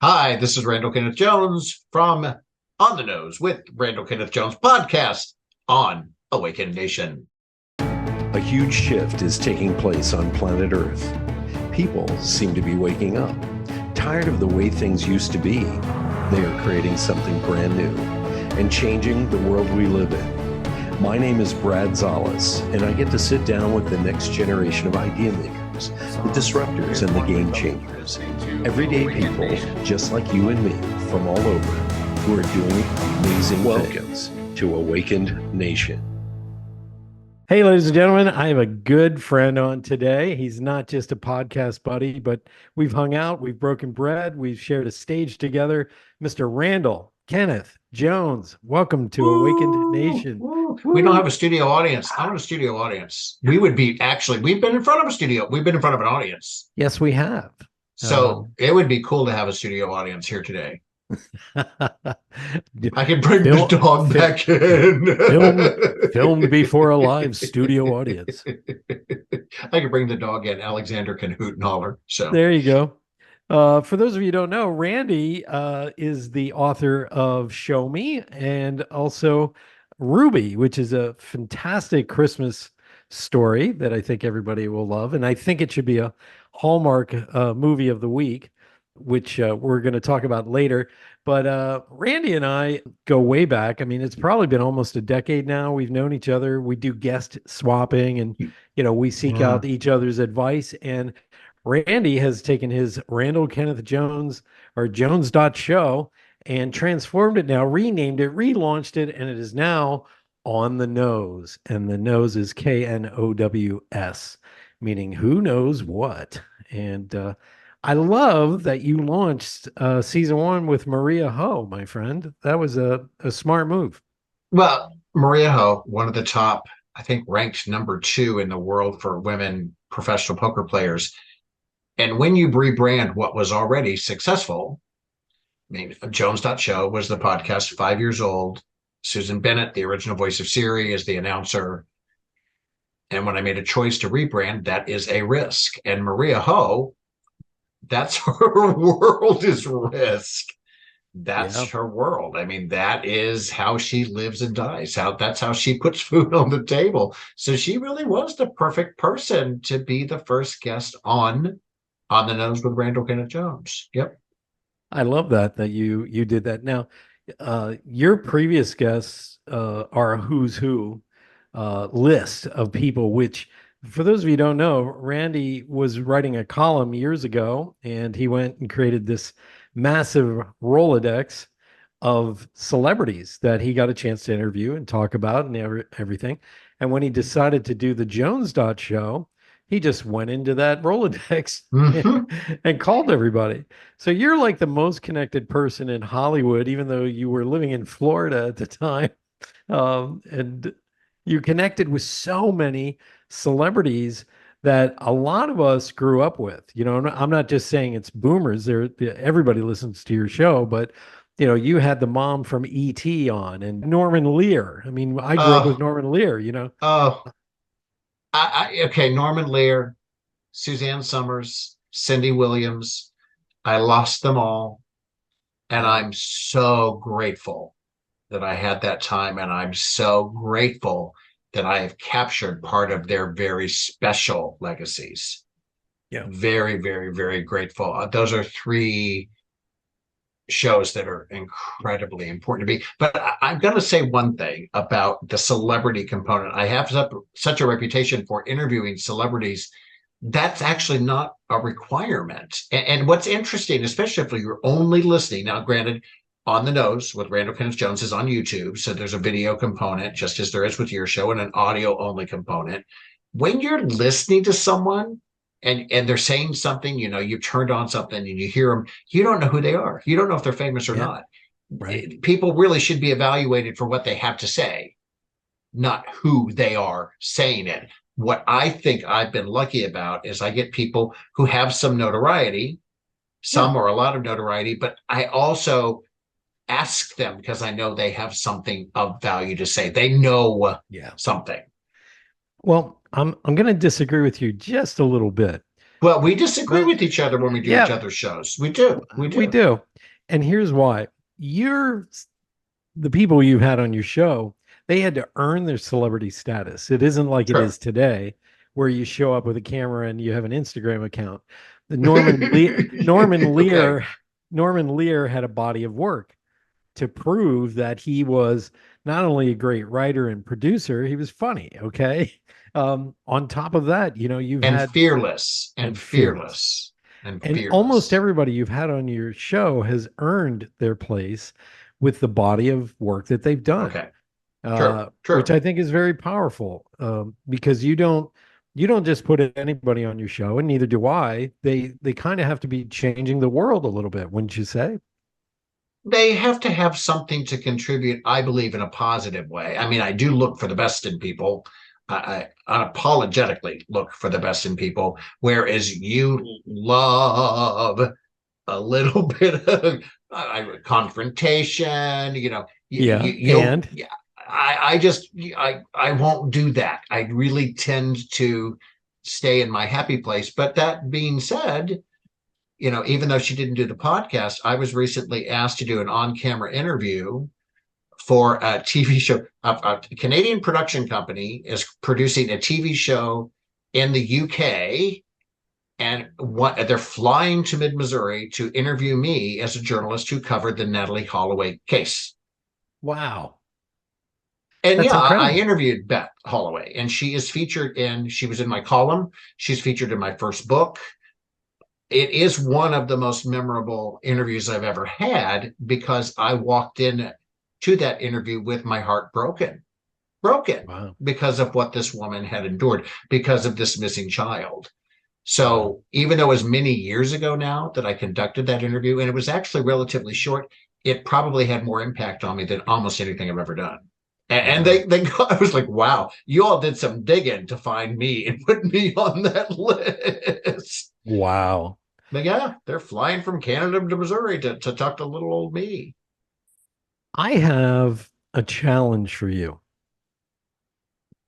Hi, this is Randall Kenneth Jones from On the Nose with Randall Kenneth Jones podcast on Awakened Nation. A huge shift is taking place on planet Earth. People seem to be waking up. Tired of the way things used to be, they are creating something brand new and changing the world we live in. My name is Brad Zales, and I get to sit down with the next generation of idea makers, the disruptors, and the game changers. Everyday people, just like you and me, from all over, who are doing amazing things to Awakened Nation. Hey, ladies and gentlemen, I have a good friend on today. He's not just a podcast buddy, but we've hung out, we've broken bread, we've shared a stage together. Mr. Randall Kenneth Jones, welcome to Awakened Nation. We don't have a studio audience. I want a studio audience. We would be we've been in front of a studio. We've been in front of an audience. Yes, we have. So it would be cool to have a studio audience here today. I can bring the dog back in. Filmed before a live studio audience. I can bring the dog in. Alexander can hoot and holler. So there you go. For those of you who don't know, Randy is the author of Show Me and also Ruby, which is a fantastic Christmas story that I think everybody will love. And I think it should be a Hallmark movie of the week, which we're going to talk about later. But Randy and I go way back. I mean, it's probably been almost a decade now. We've known each other. We do guest swapping and, we seek out each other's advice. And Randy has taken his Randall Kenneth Jones or Jones.show and transformed it now, renamed it, relaunched it, and it is now On the Nose. And the nose is KNOWS, meaning who knows what. And I love that you launched season 1 with Maria Ho, my friend. That was a smart move. Well, Maria Ho, one of the top, I think ranked number 2 in the world for women professional poker players. And when you rebrand what was already successful, I mean, Jones.show was the podcast, 5 years old. Susan Bennett, the original voice of Siri, is the announcer. And when I made a choice to rebrand, that is a risk. And Maria Ho, that's her world is risk. That's her world. I mean, that is how she lives and dies. That's how she puts food on the table. So she really was the perfect person to be the first guest on the Nose with Randall Kenneth Jones. Yep. I love that you did that. Now, your previous guests are a who's who list of people, which for those of you who don't know, Randy was writing a column years ago, and he went and created this massive Rolodex of celebrities that he got a chance to interview and talk about and everything. And when he decided to do the Jones.show, he just went into that Rolodex and called everybody. So you're like the most connected person in Hollywood, even though you were living in Florida at the time. And you connected with so many celebrities that a lot of us grew up with. I'm not just saying it's boomers. Everybody listens to your show, but you had the mom from E.T. on and Norman Lear. I mean, I grew up with Norman Lear, Okay, Norman Lear, Suzanne Summers, Cindy Williams. I lost them all. And I'm so grateful that I had that time. And I'm so grateful that I have captured part of their very special legacies. Yeah. Very, very, very grateful. Those are 3 shows that are incredibly important to me. But I'm going to say one thing about the celebrity component. I have such a reputation for interviewing celebrities. That's actually not a requirement. And what's interesting, especially if you're only listening, now granted, On the Nose with Randall Kenneth Jones is on YouTube. So there's a video component, just as there is with your show, and an audio only component. When you're listening to someone and they're saying something, you turned on something and you hear them, you don't know who they are. You don't know if they're famous or not. Right. People really should be evaluated for what they have to say, not who they are saying it. What I think I've been lucky about is I get people who have some notoriety, some or a lot of notoriety, but I also ask them because I know they have something of value to say. They know something. Well, I'm going to disagree with you just a little bit. Well, we disagree No, with each other when we do each yeah, other's shows. We do. We we do. do. And here's why. You're the people you had on your show, they had to earn their celebrity status. It isn't like it True. is today, where you show up with a camera and you have an Instagram account. The Norman Lear, Norman Okay. Lear, Norman Lear had a body of work to prove that he was not only a great writer and producer, he was funny. Okay. On top of that, you've And had fearless and and fearless. fearless and And almost fearless. everybody you've had on your show has earned their place with the body of work that they've done, Okay. True. which True. I think is very powerful, because you don't just put anybody on your show, and neither do I. They kind of have to be changing the world a little bit, wouldn't you say? They have to have something to contribute, I believe, in a positive way. I mean, I do look for the best in people. I unapologetically look for the best in people, whereas you love a little bit of confrontation. Yeah, You'll. and Yeah, I just I won't do that. I really tend to stay in my happy place. But that being said, even though she didn't do the podcast, I was recently asked to do an on-camera interview for a TV show. A Canadian production company is producing a TV show in the UK, and they're flying to mid-Missouri to interview me as a journalist who covered the Natalie Holloway case. wow, And that's yeah, I incredible. interviewed Beth Holloway, and she was in my column. She's featured in my first book. It is one of the most memorable interviews I've ever had because I walked in to that interview with my heart broken Wow, because of what this woman had endured, because of this missing child. wow, So even though it was many years ago now that I conducted that interview, and it was actually relatively short, it probably had more impact on me than almost anything I've ever done. And wow, they I was like, wow, you all did some digging to find me and put me on that list. wow. But yeah, they're flying from Canada to Missouri to talk to little old me. I have a challenge for you.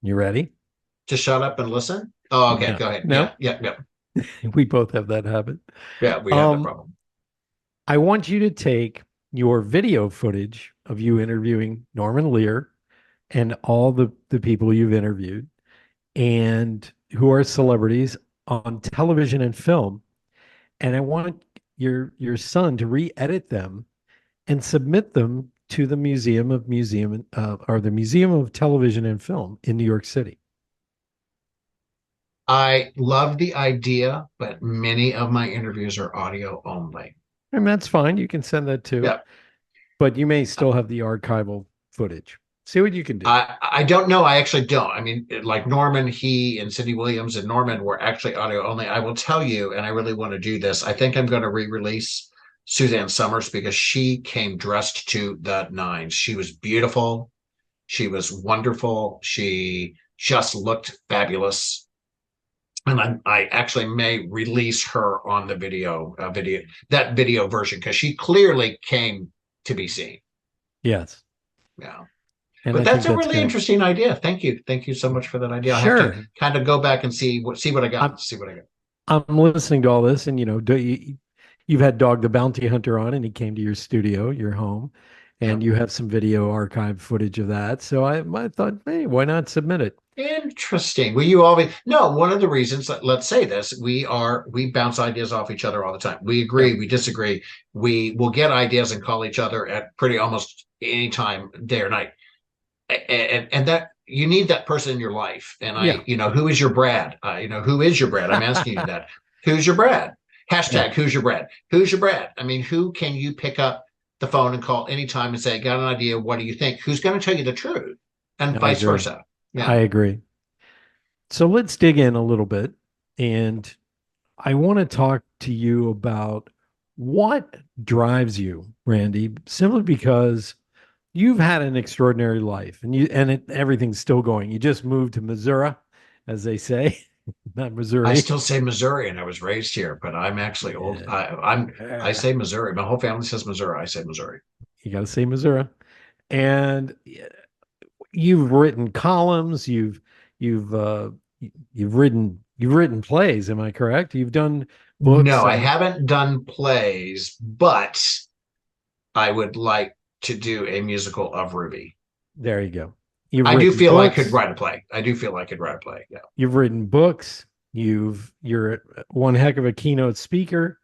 You ready? To shut up and listen. Oh, okay, No, go ahead. no, Yeah, yeah, yeah, we both have that habit. yeah. We have that Um, problem. I want you to take your video footage of you interviewing Norman Lear and all the people you've interviewed and who are celebrities on television and film. And I want your son to re-edit them and submit them to the Museum of Television and Film in New York City. I love the idea, but many of my interviews are audio only. And that's fine. You can send that too, Yeah. but you may still have the archival footage. See what you can do. I don't know. I actually don't. I mean, like Norman, he and Cindy Williams and Norman were actually audio only. I will tell you, and I really want to do this. I think I'm going to re-release Suzanne Summers because she came dressed to the nines. She was beautiful. She was wonderful. She just looked fabulous. And I actually may release her on the video version because she clearly came to be seen. Yes. Yeah. And But I that's think a that's really going to, interesting idea. Thank you. Thank you so much for that idea. I have to sure. kind of go back and see what I got. I'm, See what I got. I'm listening to all this, and you've had Dog the Bounty Hunter on, and he came to your studio, your home, Yeah. and you have some video archive footage of that. So I thought, hey, why not submit it? Interesting. Well, you always no, one of the reasons let's say this, we bounce ideas off each other all the time. We agree, Yep. we disagree. We will get ideas and call each other at pretty almost any time, day or night. And that you need that person in your life. And Yeah. who is your Brad? Who is your Brad? I'm asking you that. Who's your Brad? Yeah. Hashtag who's your Brad? Who's your Brad? I mean, who can you pick up the phone and call anytime and say, got an idea? What do you think? Who's going to tell you the truth? And I vice agree. versa. I Yeah. agree. So let's dig in a little bit. And I want to talk to you about what drives you, Randy, simply because you've had an extraordinary life and everything's still going. You just moved to Missouri, as they say, not I Missouri. still say Missouri, and I was raised here, but I'm actually old. Yeah. I say Missouri. My whole family says Missouri. I say Missouri. You got to say Missouri. And you've written columns, you've written You've written plays, am I correct? You've done books No, I and haven't done plays, but I would like to do a musical of Ruby. there you go. You've I do written feel I could books. write a play. I do feel I could write a play. Yeah. You've written books. You're one heck of a keynote speaker.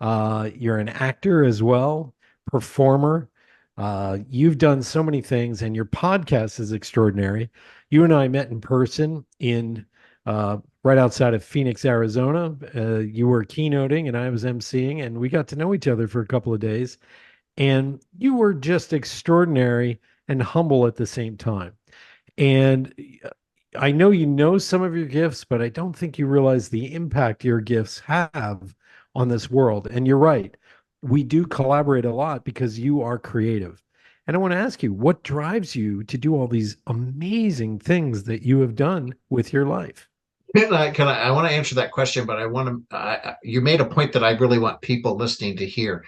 You're an actor as well, performer. You've done so many things, and your podcast is extraordinary. You and I met in person in right outside of Phoenix, Arizona. You were keynoting, and I was emceeing, and we got to know each other for a couple of days. And you were just extraordinary and humble at the same time. And I know you know some of your gifts, but I don't think you realize the impact your gifts have on this world. And you're right. We do collaborate a lot because you are creative. And I want to ask you, what drives you to do all these amazing things that you have done with your life? I want to answer that question, but I want to, you made a point that I really want people listening to hear.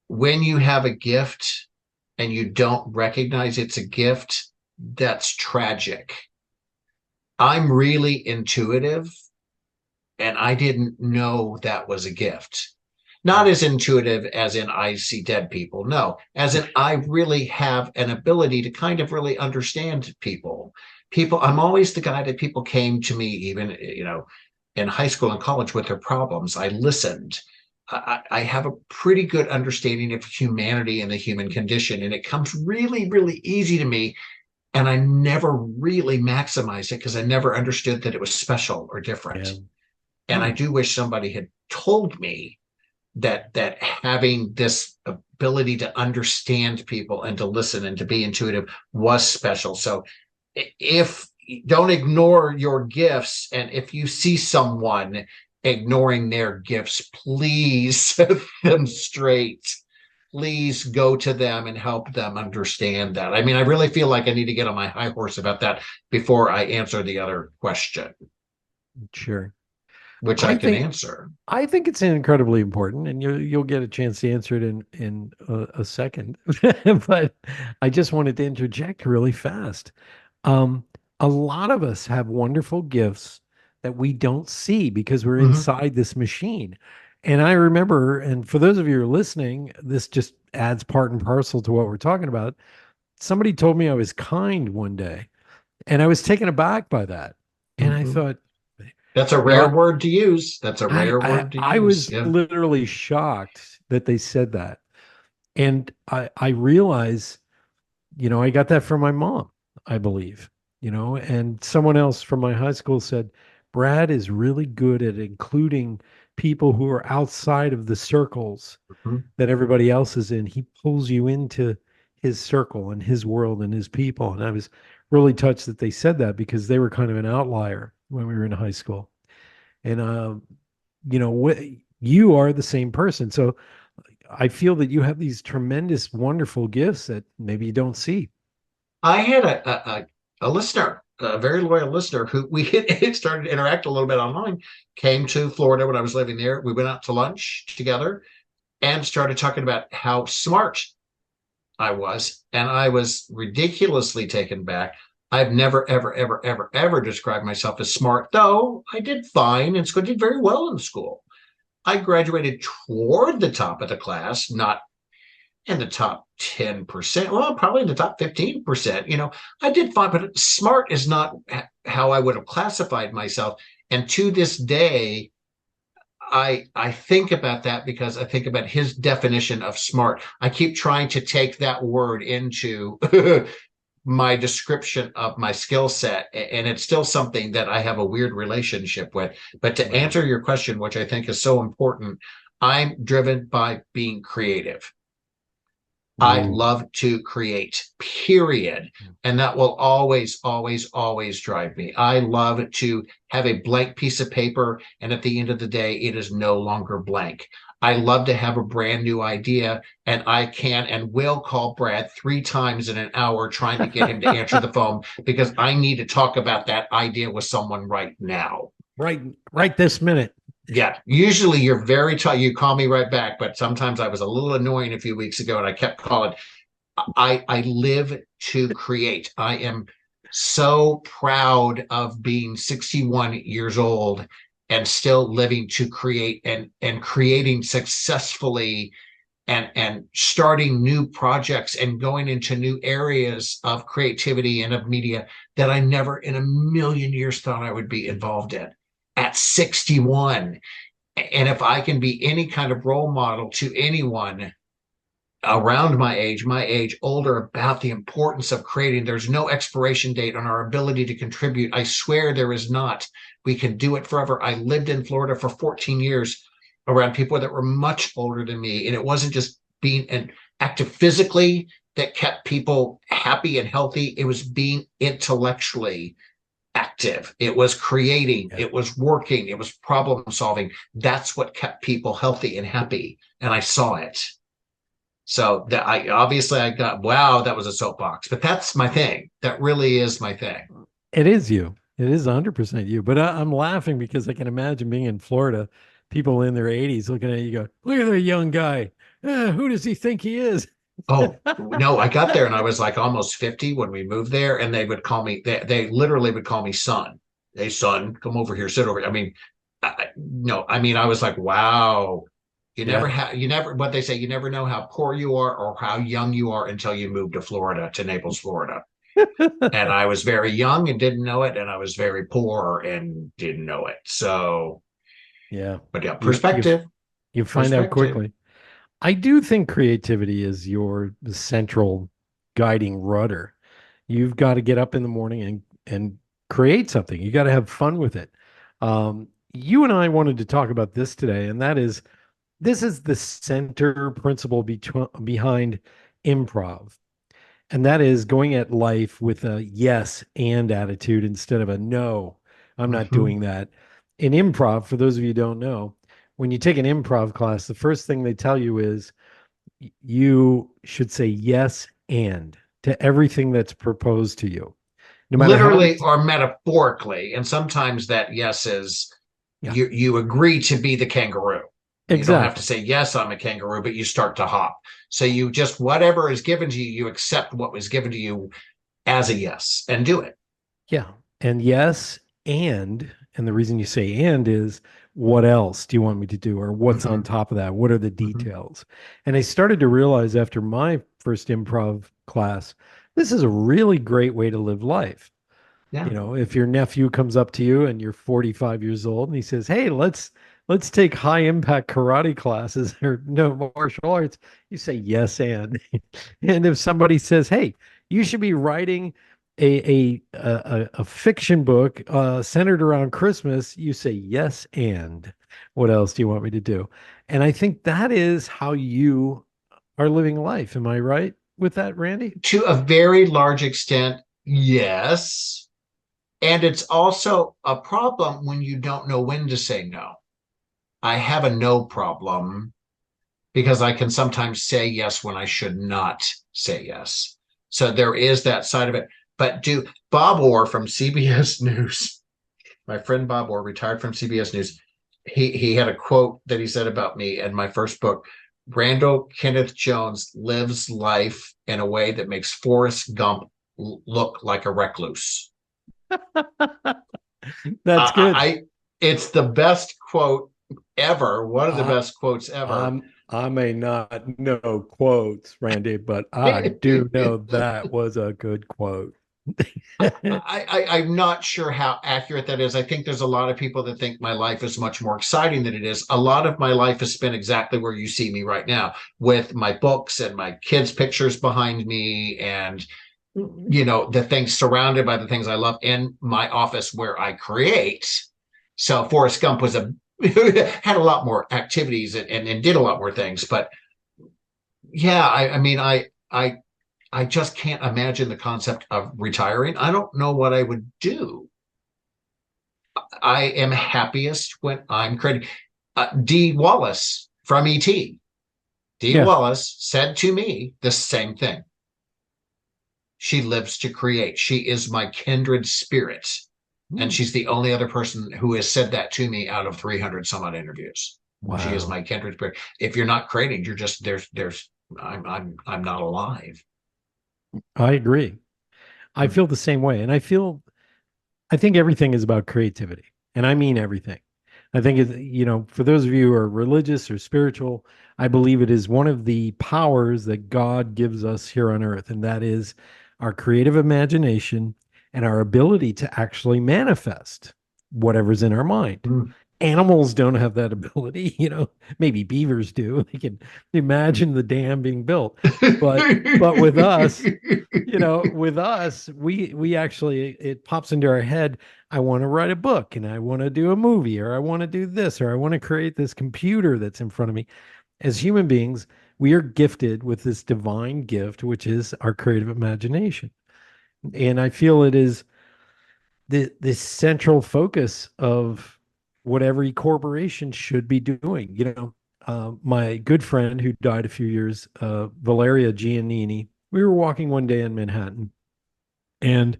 When you have a gift and you don't recognize it's a gift, that's tragic. I'm really intuitive, and I didn't know that was a gift. Not as intuitive as in I see dead people. No, as in I really have an ability to kind of really understand people. I'm always the guy that people came to me, even, in high school and college with their problems. I listened. I have a pretty good understanding of humanity and the human condition, and it comes really, really easy to me. And I never really maximized it because I never understood that it was special or different. Yeah. And I do wish somebody had told me that having this ability to understand people and to listen and to be intuitive was special. So if don't ignore your gifts, and if you see someone ignoring their gifts, please set them straight. Please go to them and help them understand that. I mean, I really feel like I need to get on my high horse about that before I answer the other question, Sure. which I I can think answer. I think it's incredibly important, and you'll get a chance to answer it in a second. But I just wanted to interject really fast. Um, a lot of us have wonderful gifts that we don't see because we're Mhm. inside this machine. And I remember, and for those of you who are listening, this just adds part and parcel to what we're talking about. Somebody told me I was kind one day, and I was taken aback by that. And I Mhm. thought, That's a you know, rare word to use. That's a I rare I word to I use. was Yeah. literally shocked that they said that. And I realize, I got that from my mom, I believe, and someone else from my high school said, Brad is really good at including people who are outside of the circles Mhm. that everybody else is in. He pulls you into his circle and his world and his people. And I was really touched that they said that because they were kind of an outlier when we were in high school. And you are the same person. So I feel that you have these tremendous, wonderful gifts that maybe you don't see. I had a listener, a very loyal listener who we had started to interact a little bit online, came to Florida when I was living there. We went out to lunch together and started talking about how smart I was. And I was ridiculously taken back. I've never, ever, ever, ever, ever described myself as smart, though I did fine in school, did very well in school. I graduated toward the top of the class, not in the top 10%, well, probably in the top 15%. I did fine, but smart is not how I would have classified myself. And to this day, I think about that because I think about his definition of smart. I keep trying to take that word into my description of my skill set, and it's still something that I have a weird relationship with. But to Right. answer your question, which I think is so important, I'm driven by being creative. I Ooh. love to create, period. And that will always, always, always drive me. I love to have a blank piece of paper, and at the end of the day, it is no longer blank. I love to have a brand new idea, and I can and will call Brad 3 times in an hour trying to get him to answer the phone because I need to talk about that idea with someone right now. Right, right this minute. Yeah, usually you're very tight. You call me right back, but sometimes I was a little annoying a few weeks ago, and I kept calling. I live to create. I am so proud of being 61 years old and still living to create and creating successfully and starting new projects and going into new areas of creativity and of media that I never in a million years thought I would be involved in at 61. And if I can be any kind of role model to anyone around my age, older, about the importance of creating, there's no expiration date on our ability to contribute. I swear there is not. We can do it forever. I lived in Florida for 14 years around people that were much older than me. And it wasn't just being an active physically that kept people happy and healthy. It was being intellectually active. It was creating, it was working, it was problem solving. That's what kept people healthy and happy. And I saw it. So that I got, wow, that was a soapbox, but that's my thing. That really is my thing. It is you. It is 100% you. But I'm laughing because I can imagine being in Florida, people in their 80s looking at you, go, look at that young guy. Who does he think he is? Oh, no, I got there and I was like almost 50 when we moved there, and they would call me, they literally would call me son. Hey, son, come over here, sit over here. I mean, no, I mean, I was like, wow. What they say, you never know how poor you are or how young you are until you move to Florida, to Naples, Florida. And I was very young and didn't know it. And I was very poor and didn't know it. So, yeah. But yeah, perspective. You find out quickly. I do think creativity is your central guiding rudder. You've got to get up in the morning and create something. You got to have fun with it. You and I wanted to talk about this today, and this is the center principle behind improv. And that is going at life with a yes and attitude instead of a no, I'm not doing that. In improv, for those of you who don't know, when you take an improv class, the first thing they tell you is you should say yes and to everything that's proposed to you. No matter literally or metaphorically. And sometimes that yes is you agree to be the kangaroo. You don't have to say, yes, I'm a kangaroo, but you start to hop. So you just, whatever is given to you, you accept what was given to you as a yes and do it. Yeah. And yes, and the reason you say and is, what else do you want me to do? Or what's on top of that? What are the details? And I started to realize after my first improv class, this is a really great way to live life. Yeah. You know, if your nephew comes up to you and you're 45 years old and he says, hey, let's take high impact karate classes or no martial arts, you say yes and. And if somebody says, hey, you should be writing a fiction book centered around Christmas, you say yes and. What else do you want me to do? And I think that is how you are living life. Am I right with that, Randy? To a very large extent, yes. And it's also a problem when you don't know when to say no. I have a no problem because I can sometimes say yes when I should not say yes. So there is that side of it. But Bob Orr from CBS News, my friend Bob Orr, retired from CBS News, he had a quote that he said about me in my first book. Randall Kenneth Jones lives life in a way that makes Forrest Gump look like a recluse. That's good. It's the best quote ever. One of the best quotes ever. I may not know quotes, Randy, but I do know that was a good quote. I'm not sure how accurate that is. I think there's a lot of people that think my life is much more exciting than it is. A lot of my life is spent exactly where you see me right now, with my books and my kids' pictures behind me, and the things surrounded by the things I love in my office where I create. So Forrest Gump was had a lot more activities and did a lot more things. But yeah, I just can't imagine the concept of retiring. I don't know what I would do. I am happiest when I'm creating. Dee Wallace from E.T. Wallace said to me the same thing. She lives to create. She is my kindred spirit. And she's the only other person who has said that to me out of 300 some odd interviews. Wow. She is my kindred spirit. If you're not creating, you're just I'm not alive. I agree. I feel the same way. And I think everything is about creativity. And I mean everything. I think, for those of you who are religious or spiritual, I believe it is one of the powers that God gives us here on earth. And that is our creative imagination and our ability to actually manifest whatever's in our mind. Mm. Animals don't have that ability, maybe beavers do. They can imagine the dam being built. But with us, we actually, it pops into our head, I want to write a book and I want to do a movie, or I want to do this, or I want to create this computer that's in front of me. As human beings, we are gifted with this divine gift, which is our creative imagination. And I feel it is this central focus of what every corporation should be doing. My good friend who died a few years, Valeria Giannini, we were walking one day in Manhattan, and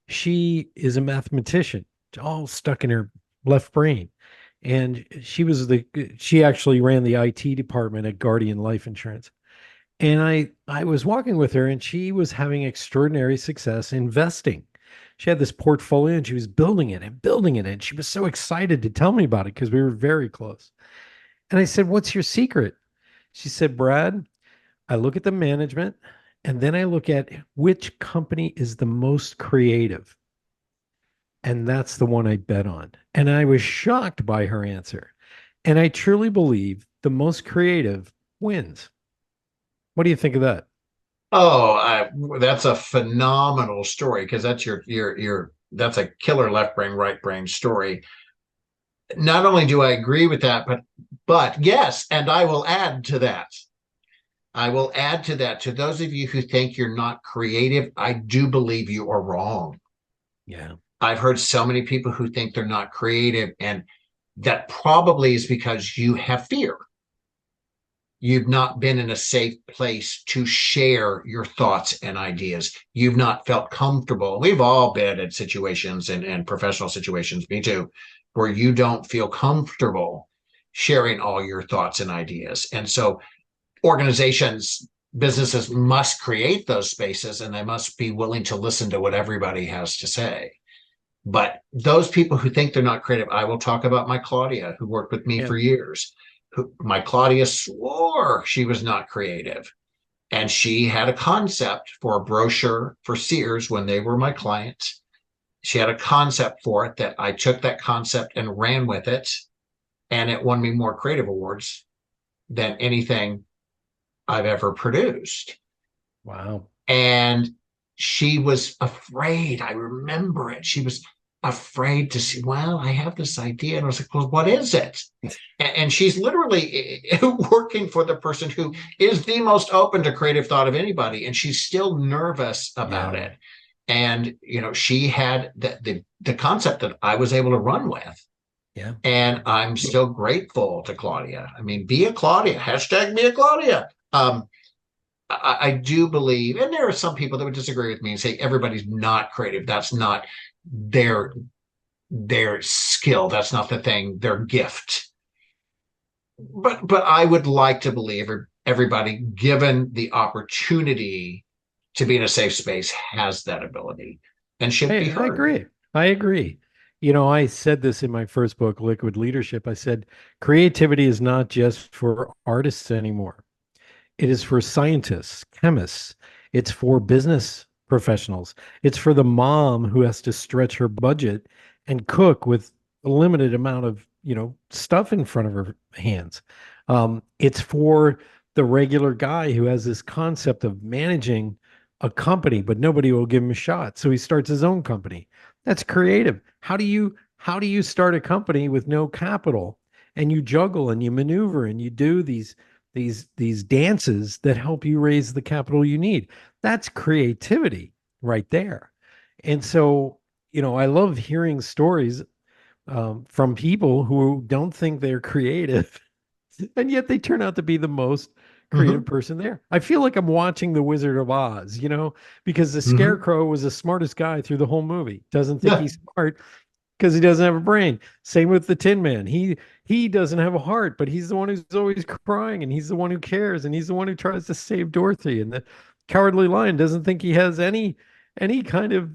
she is a mathematician, all stuck in her left brain. And she actually ran the IT department at Guardian Life Insurance. And I was walking with her, and she was having extraordinary success investing. She had this portfolio and she was building it and building it. And she was so excited to tell me about it because we were very close. And I said, "What's your secret?" She said, "Brad, I look at the management and then I look at which company is the most creative. And that's the one I bet on." And I was shocked by her answer. And I truly believe the most creative wins. What do you think of that? That's a phenomenal story, because that's your that's a killer left brain, right brain story. Not only do I agree with that, but yes, and I will add to that. I will add to that. To those of you who think you're not creative, I do believe you are wrong. Yeah. I've heard so many people who think they're not creative, and that probably is because you have fear. You've not been in a safe place to share your thoughts and ideas. You've not felt comfortable. We've all been in situations and professional situations, me too, where you don't feel comfortable sharing all your thoughts and ideas. And so organizations, businesses must create those spaces, and they must be willing to listen to what everybody has to say. But those people who think they're not creative, I will talk about my Claudia, who worked with me Yeah. for years. My Claudia swore she was not creative. And she had a concept for a brochure for Sears when they were my clients. She had a concept for it that I took that concept and ran with it. And it won me more creative awards than anything I've ever produced. Wow. And she was afraid. I remember it. She was afraid to see, well, I have this idea. And I was like, well, what is it? And she's literally working for the person who is the most open to creative thought of anybody. And she's still nervous about it. And, she had the concept that I was able to run with. Yeah. And I'm still grateful to Claudia. I mean, be a Claudia, hashtag be a Claudia. I do believe, and there are some people that would disagree with me and say everybody's not creative. That's not their skill. That's not the thing, their gift. But I would like to believe everybody, given the opportunity to be in a safe space, has that ability and should be heard. I agree. I said this in my first book, Liquid Leadership. I said, creativity is not just for artists anymore. It is for scientists, chemists. It's for business professionals. It's for the mom who has to stretch her budget and cook with a limited amount of, stuff in front of her hands. It's for the regular guy who has this concept of managing a company, but nobody will give him a shot. So he starts his own company. That's creative. How do you start a company with no capital, and you juggle and you maneuver and you do these dances that help you raise the capital you need? That's creativity right there. And so, I love hearing stories from people who don't think they're creative, and yet they turn out to be the most creative person there. I feel like I'm watching The Wizard of Oz, because the Scarecrow was the smartest guy through the whole movie. Doesn't think he's smart because he doesn't have a brain. Same with the Tin Man. He doesn't have a heart, but he's the one who's always crying, and he's the one who cares, and he's the one who tries to save Dorothy. And the Cowardly Lion doesn't think he has any any kind of,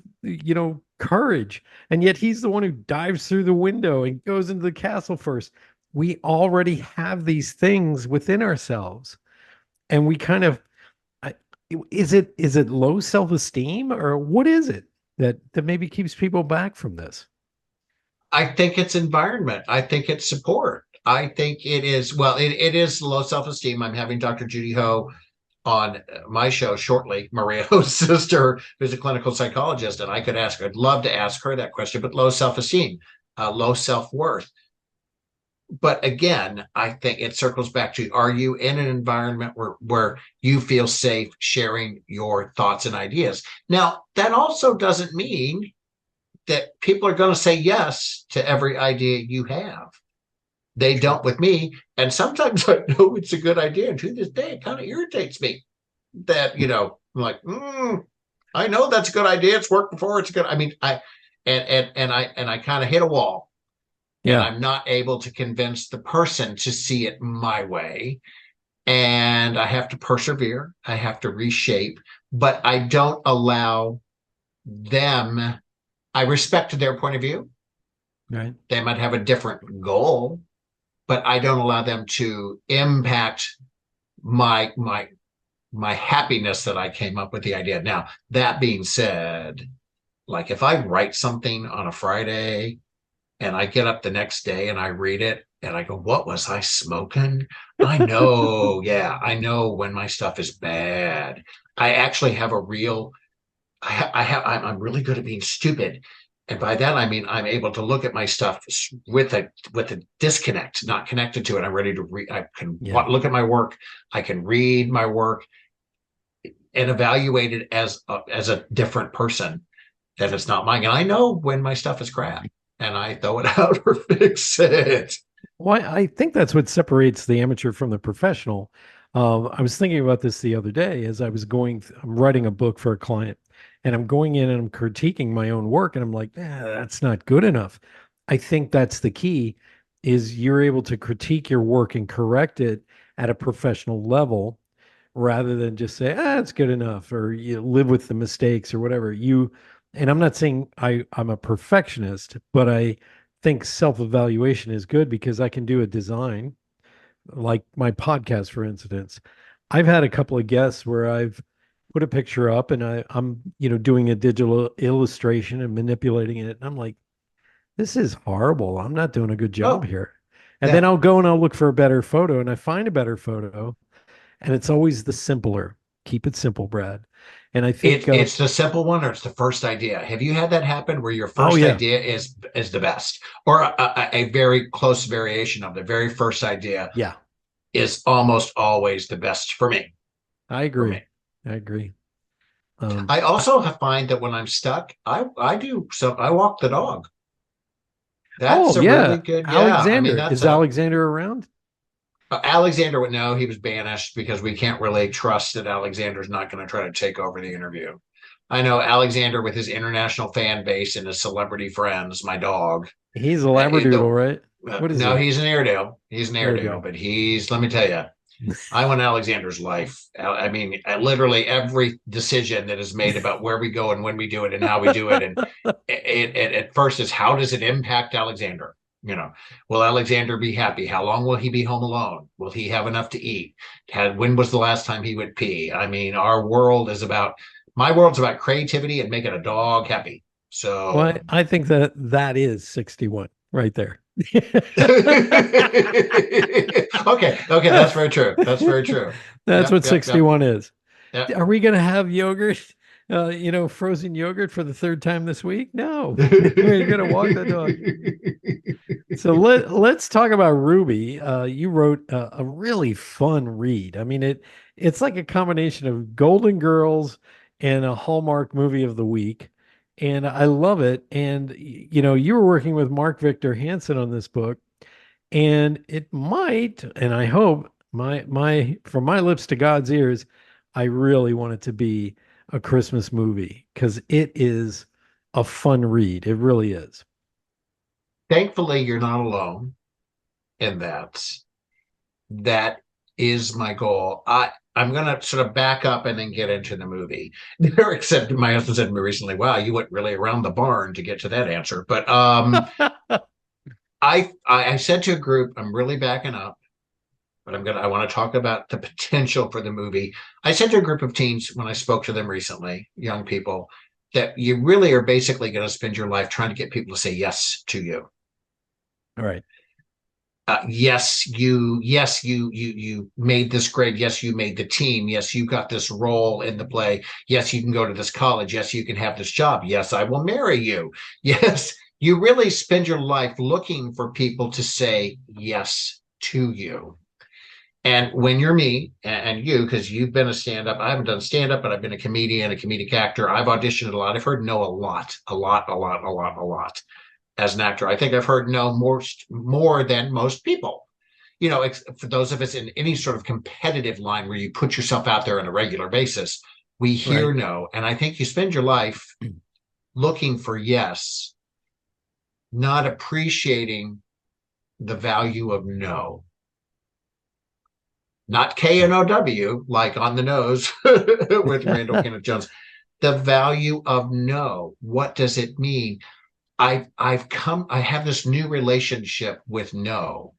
courage. And yet he's the one who dives through the window and goes into the castle first. We already have these things within ourselves. And we kind of, I, is it low self-esteem, or what is it that maybe keeps people back from this? I think it's environment. I think it's support. I think it is, well, it is low self-esteem. I'm having Dr. Judy Ho on my show shortly, Maria Ho's sister, who's a clinical psychologist. And I'd love to ask her that question, but low self-esteem, low self-worth. But again, I think it circles back to, are you in an environment where you feel safe sharing your thoughts and ideas? Now, that also doesn't mean that people are going to say yes to every idea you have. They don't with me. And sometimes I know it's a good idea. And to this day, it kind of irritates me that, I'm like, I know that's a good idea. It's worked before. It's good. I mean, I kind of hit a wall, and Yeah. I'm not able to convince the person to see it my way. And I have to persevere. I have to reshape, but I don't allow them. I respect their point of view. Right. They might have a different goal, but I don't allow them to impact my happiness that I came up with the idea. Now, that being said, like if I write something on a Friday and I get up the next day and I read it and I go, what was I smoking? I know, yeah, I know when my stuff is bad. I actually have a real I'm really good at being stupid. And by that, I mean, I'm able to look at my stuff with a disconnect, not connected to it. I'm ready to read. I can Yeah. look at my work. I can read my work and evaluate it as a different person, that it's not mine. And I know when my stuff is crap and I throw it out or fix it. Well, I think that's what separates the amateur from the professional. I was thinking about this the other day as I'm writing a book for a client, and I'm going in and I'm critiquing my own work, and I'm like, that's not good enough. I think that's the key, is you're able to critique your work and correct it at a professional level rather than just say, it's good enough, or you live with the mistakes or whatever. And I'm not saying I'm a perfectionist, but I think self-evaluation is good because I can do a design like my podcast, for instance. I've had a couple of guests where I've put a picture up and I'm doing a digital illustration and manipulating it. And I'm like, this is horrible. I'm not doing a good job Oh, here. And then yeah. I'll go and I'll look for a better photo and I find a better photo. And it's always the simpler. Keep it simple, Brad. And I think, It's the simple one, or it's the first idea. Have you had that happen where your oh first yeah, idea is the best, or a very close variation of the very first idea yeah, is almost always the best for me? I For me, agree. I agree. I also find that when I'm stuck, I do so. I walk the dog. That's Oh a yeah, really good. Yeah, I mean Alexander. that's Is a Alexander around? Alexander would know he was banished because we can't really trust that Alexander's not going to try to take over the interview. I know Alexander with his international fan base and his celebrity friends, my dog. He's a Labradoodle, right? What is No, he? he's an Airedale. He's an Airedale, Airedale. but let me tell you, I want Alexander's life. I mean, literally every decision that is made about where we go and when we do it and how we do it. And it at first is, how does it impact Alexander? Will Alexander be happy? How long will he be home alone? Will he have enough to eat? When was the last time he would pee? I mean, my world's about creativity and making a dog happy. Well, So I think that is 61 right there. okay, that's very true. That's very true. That's Yep, what yep, yep, 61 is. yep. Are we going to have yogurt, frozen yogurt for the third time this week? No, we're going to walk the dog. So let's talk about Ruby. You wrote a really fun read. I mean, it's like a combination of Golden Girls and a Hallmark movie of the week, and I love it. And you were working with Mark Victor Hansen on this book, and it might, and I hope my from my lips to God's ears, I really want it to be a Christmas movie because it is a fun read. It really is. Thankfully, you're not alone in that. That is my goal. I'm going to sort of back up and then get into the movie. Except my husband said to me recently, wow, you went really around the barn to get to that answer. But I said to a group, I'm really backing up, but I want to talk about the potential for the movie. I said to a group of teens when I spoke to them recently, young people, that you really are basically going to spend your life trying to get people to say yes to you. All right. Yes, you made this grade. Yes, you made the team. Yes, you got this role in the play. Yes, you can go to this college. Yes, you can have this job. Yes, I will marry you. Yes, you really spend your life looking for people to say yes to you. And when you're me and you, because you've been a stand-up, I haven't done stand-up, but I've been a comedian, a comedic actor. I've auditioned a lot. I've heard no a lot as an actor. I think I've heard no more than most people. You know, for those of us in any sort of competitive line where you put yourself out there on a regular basis, we hear no. And I think you spend your life looking for yes, not appreciating the value of no. Not K-N-O-W, like on the nose with Randall Kenneth Jones. The value of no. What does it mean? I have this new relationship with no.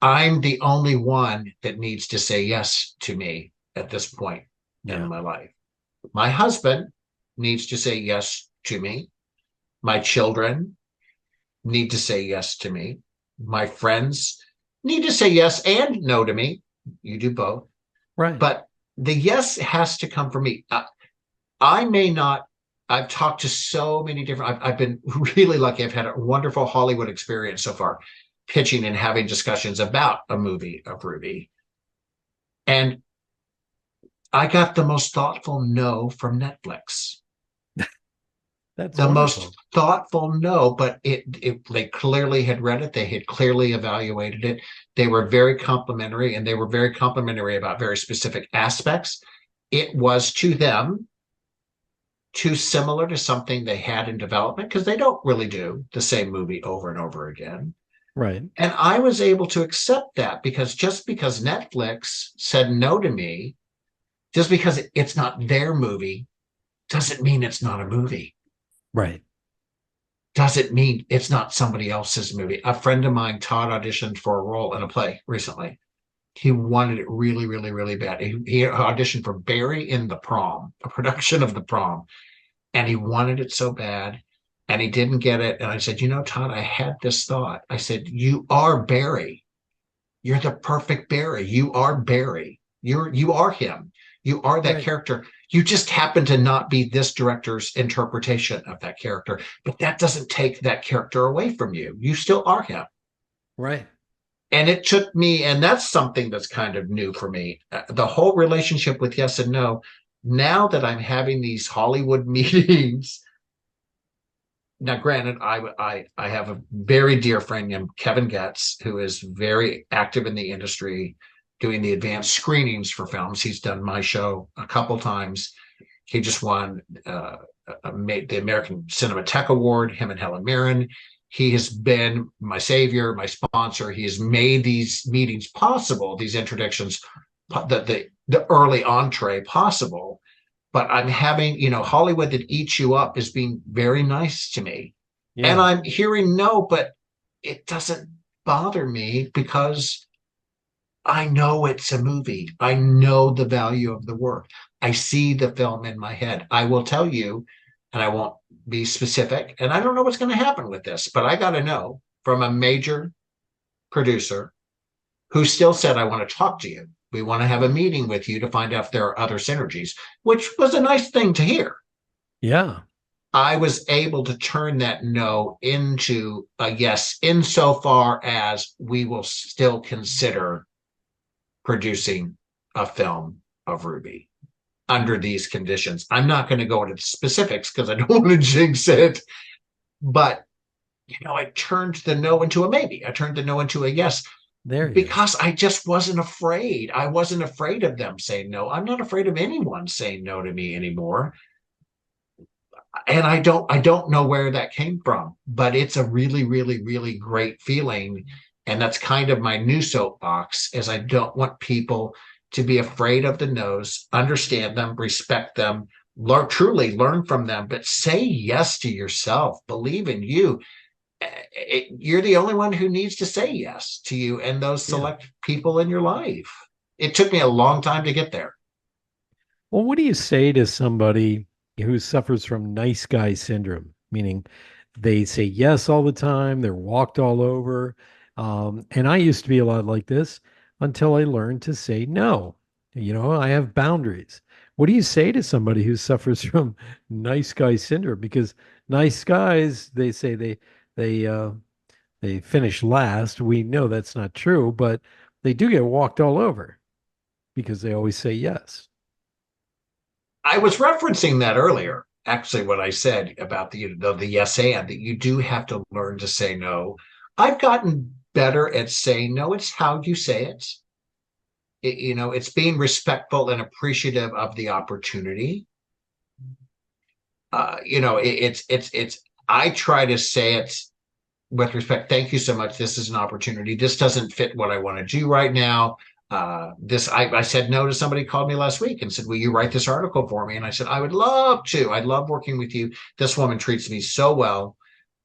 I'm the only one that needs to say yes to me at this point in my life. My husband needs to say yes to me. My children need to say yes to me. My friends need to say yes and no to me. You do both. Right. But the yes has to come from me. I may not, I've talked to so many different, I've been really lucky. I've had a wonderful Hollywood experience so far, pitching and having discussions about a movie of Ruby. And I got the most thoughtful no from Netflix. That's the wonderful. Most thoughtful no, but they clearly had read it. They had clearly evaluated it. They were very complimentary, and they were very complimentary about very specific aspects. It was to them too similar to something they had in development, because they don't really do the same movie over and over again. Right. And I was able to accept that, because just because Netflix said no to me, just because it's not their movie, doesn't mean it's not a movie. Right. Doesn't mean it's not somebody else's movie. A friend of mine, Todd, auditioned for a role in a play recently. He wanted it really, really, really bad. He auditioned for Barry in the Prom, a production of The Prom, and he wanted it so bad, and he didn't get it. And I said, Todd, I had this thought. I said, you are Barry. You're the perfect Barry. You are Barry. You are him. You are that character. You just happen to not be this director's interpretation of that character, but that doesn't take that character away from you. You still are him. Right. And it took me, and that's something that's kind of new for me, the whole relationship with yes and no. Now that I'm having these Hollywood meetings, now granted, I have a very dear friend named Kevin Getz, who is very active in the industry, doing the advanced screenings for films. He's done my show a couple times. He just won the American Cinematheque Award, him and Helen Mirren. He has been my savior, my sponsor. He has made these meetings possible, these introductions, the early entree possible. But I'm having, Hollywood that eats you up is being very nice to me. Yeah. And I'm hearing no, but it doesn't bother me, because I know it's a movie. I know the value of the work. I see the film in my head. I will tell you, and I won't be specific, and I don't know what's going to happen with this, but I got to know from a major producer who still said, I want to talk to you. We want to have a meeting with you to find out if there are other synergies, which was a nice thing to hear. Yeah. I was able to turn that no into a yes, insofar as we will still consider producing a film of Ruby under these conditions. I'm not going to go into the specifics because I don't want to jinx it, but I turned the no into a maybe. I turned the no into a yes, because I just wasn't afraid. I wasn't afraid of them saying no. I'm not afraid of anyone saying no to me anymore. And I don't know where that came from, but it's a really, really, really great feeling. And that's kind of my new soapbox, is I don't want people to be afraid of the no's, understand them, respect them, truly learn from them, but say yes to yourself, believe in you. You're the only one who needs to say yes to you and those Yeah. select people in your life. It took me a long time to get there. Well, what do you say to somebody who suffers from nice guy syndrome, meaning they say yes all the time, they're walked all over? And I used to be a lot like this until I learned to say no. I have boundaries. What do you say to somebody who suffers from nice guy syndrome? Because nice guys, they say they they finish last. We know that's not true, but they do get walked all over because they always say yes. I was referencing that earlier. Actually, what I said about the yes and, that you do have to learn to say no. I've gotten better at saying no. It's how you say it. It's being respectful and appreciative of the opportunity. It's. I try to say it with respect. Thank you so much. This is an opportunity. This doesn't fit what I want to do right now. I said no to somebody called me last week and said, will you write this article for me? And I said, I would love to. I love working with you. This woman treats me so well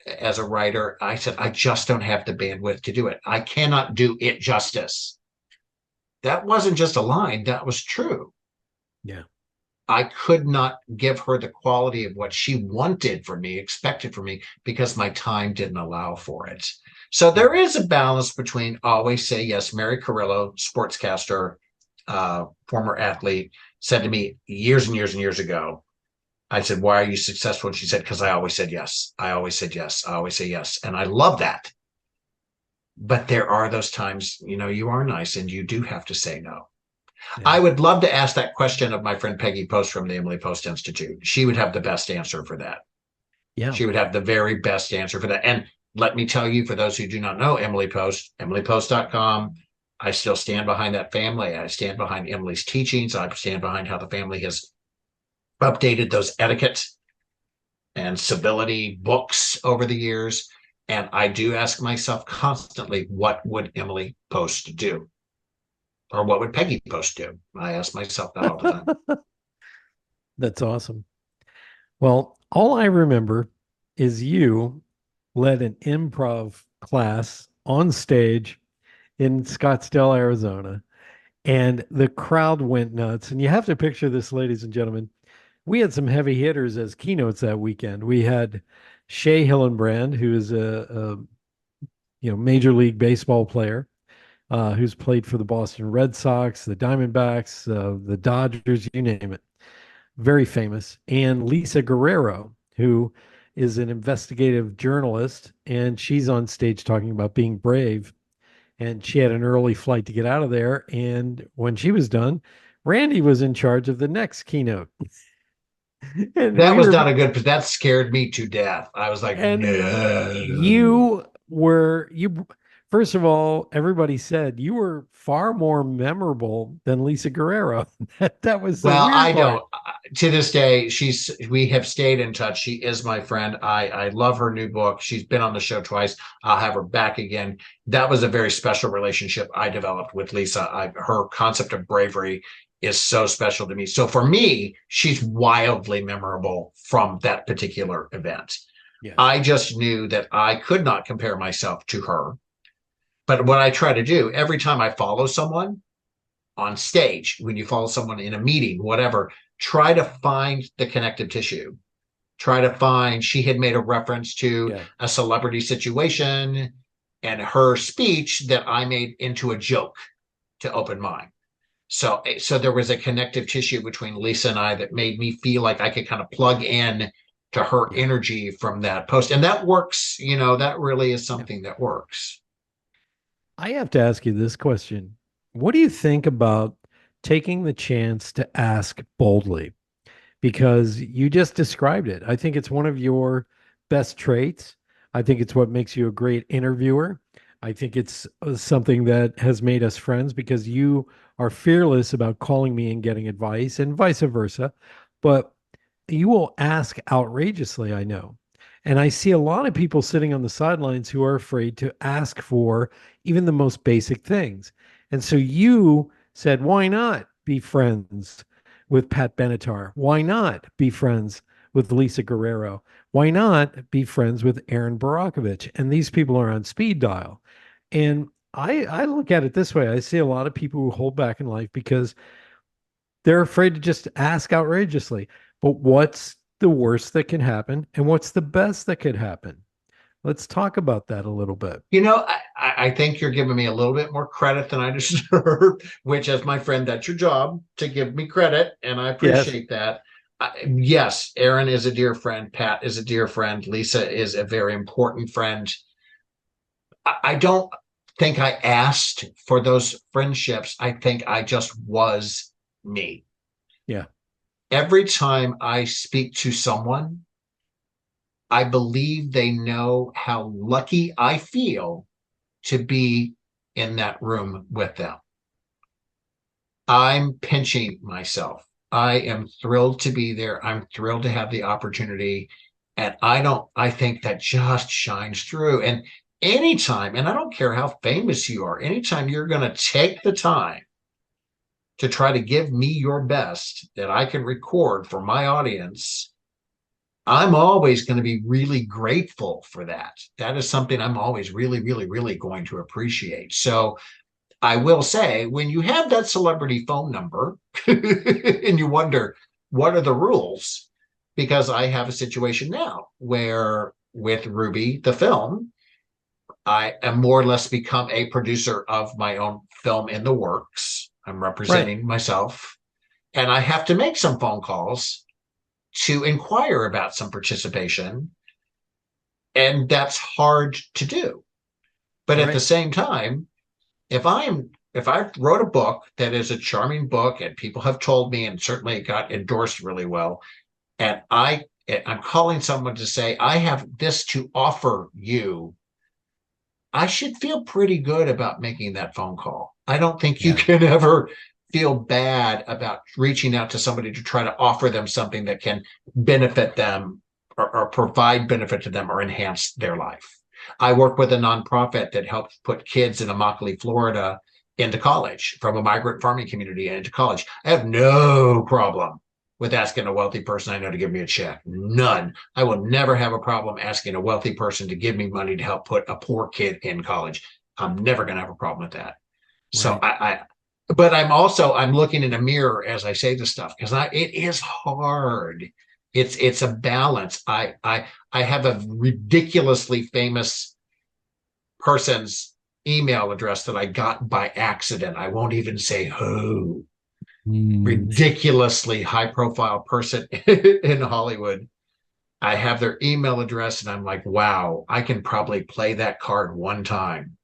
as a writer. I said, I just don't have the bandwidth to do it. I cannot do it justice. That wasn't just a line. That was true. Yeah. I could not give her the quality of what she wanted from me, expected from me, because my time didn't allow for it. So there is a balance between always say yes. Mary Carrillo, sportscaster, former athlete, said to me years and years and years ago, I said, why are you successful? And she said, because I always said yes. I always said yes. I always say yes. And I love that. But there are those times, you are nice and you do have to say no. Yeah. I would love to ask that question of my friend Peggy Post from the Emily Post Institute. She would have the best answer for that. Yeah. She would have the very best answer for that. And let me tell you, for those who do not know Emily Post, emilypost.com, I still stand behind that family. I stand behind Emily's teachings. I stand behind how the family has updated those etiquette and civility books over the years. And I do ask myself constantly, what would Emily Post do? Or what would Peggy Post do? I ask myself that all the time. That's awesome. Well, all I remember is you led an improv class on stage in Scottsdale, Arizona, and the crowd went nuts. And you have to picture this, ladies and gentlemen. We had some heavy hitters as keynotes that weekend. We had Shea Hillenbrand, who is a Major League Baseball player, who's played for the Boston Red Sox, the Diamondbacks, the Dodgers, you name it. Very famous. And Lisa Guerrero, who is an investigative journalist, and she's on stage talking about being brave. And she had an early flight to get out of there. And when she was done, Randy was in charge of the next keynote. And that was not a good, that scared me to death. I was like, and no. you first of all, everybody said you were far more memorable than Lisa Guerrero. That was the Well, weird I part. don't. To this day, we have stayed in touch. She is my friend. I love her new book. She's been on the show twice. I'll have her back again. That was a very special relationship I developed with Lisa. Her concept of bravery is so special to me. So for me, she's wildly memorable from that particular event. Yes. I just knew that I could not compare myself to her. But what I try to do every time I follow someone on stage, when you follow someone in a meeting, whatever, try to find the connective tissue. Try to find, she had made a reference to a celebrity situation and her speech that I made into a joke to open mine. So there was a connective tissue between Lisa and I that made me feel like I could kind of plug in to her energy from that post. And that works, that really is something that works. I have to ask you this question. What do you think about taking the chance to ask boldly? Because you just described it. I think it's one of your best traits. I think it's what makes you a great interviewer. I think it's something that has made us friends because you are fearless about calling me and getting advice and vice versa. But you will ask outrageously, I know. And I see a lot of people sitting on the sidelines who are afraid to ask for even the most basic things. And so you said, why not be friends with Pat Benatar? Why not be friends with Lisa Guerrero? Why not be friends with Aaron Barakovich? And these people are on speed dial. And I look at it this way. I see a lot of people who hold back in life because they're afraid to just ask outrageously. But what's the worst that can happen? And what's the best that could happen? Let's talk about that a little bit. I think you're giving me a little bit more credit than I deserve, which, as my friend, that's your job to give me credit, and I Yes. appreciate that. Yes, Aaron is a dear friend. Pat is a dear friend. Lisa is a very important friend. I don't think I asked for those friendships. I think I just was me. Yeah. Every time I speak to someone, I believe they know how lucky I feel to be in that room with them. I'm pinching myself. I am thrilled to be there. I'm thrilled to have the opportunity. And I think that just shines through. And anytime, and I don't care how famous you are, anytime you're going to take the time to try to give me your best that I can record for my audience, I'm always going to be really grateful for that. That is something I'm always really, really, really going to appreciate. So I will say, when you have that celebrity phone number and you wonder, what are the rules? Because I have a situation now where with Ruby, the film, I am more or less become a producer of my own film in the works. I'm Right. representing myself, and I have to make some phone calls to inquire about some participation. And that's hard to do. But at the Right. same time, if I wrote a book that is a charming book and people have told me, and certainly it got endorsed really well, and I'm calling someone to say, I have this to offer you, I should feel pretty good about making that phone call. I don't think you Yeah. can ever feel bad about reaching out to somebody to try to offer them something that can benefit them, or provide benefit to them or enhance their life. I work with a nonprofit that helps put kids in Immokalee, Florida into college, from a migrant farming community into college. I have no problem with asking a wealthy person I know to give me a check. None. I will never have a problem asking a wealthy person to give me money to help put a poor kid in college. I'm never going to have a problem with that. So Right. but I'm looking in a mirror as I say this stuff, because it is hard. It's a balance. I have a ridiculously famous person's email address that I got by accident. I won't even say who. Mm. Ridiculously high profile person in Hollywood. I have their email address, and I'm like, wow, I can probably play that card one time.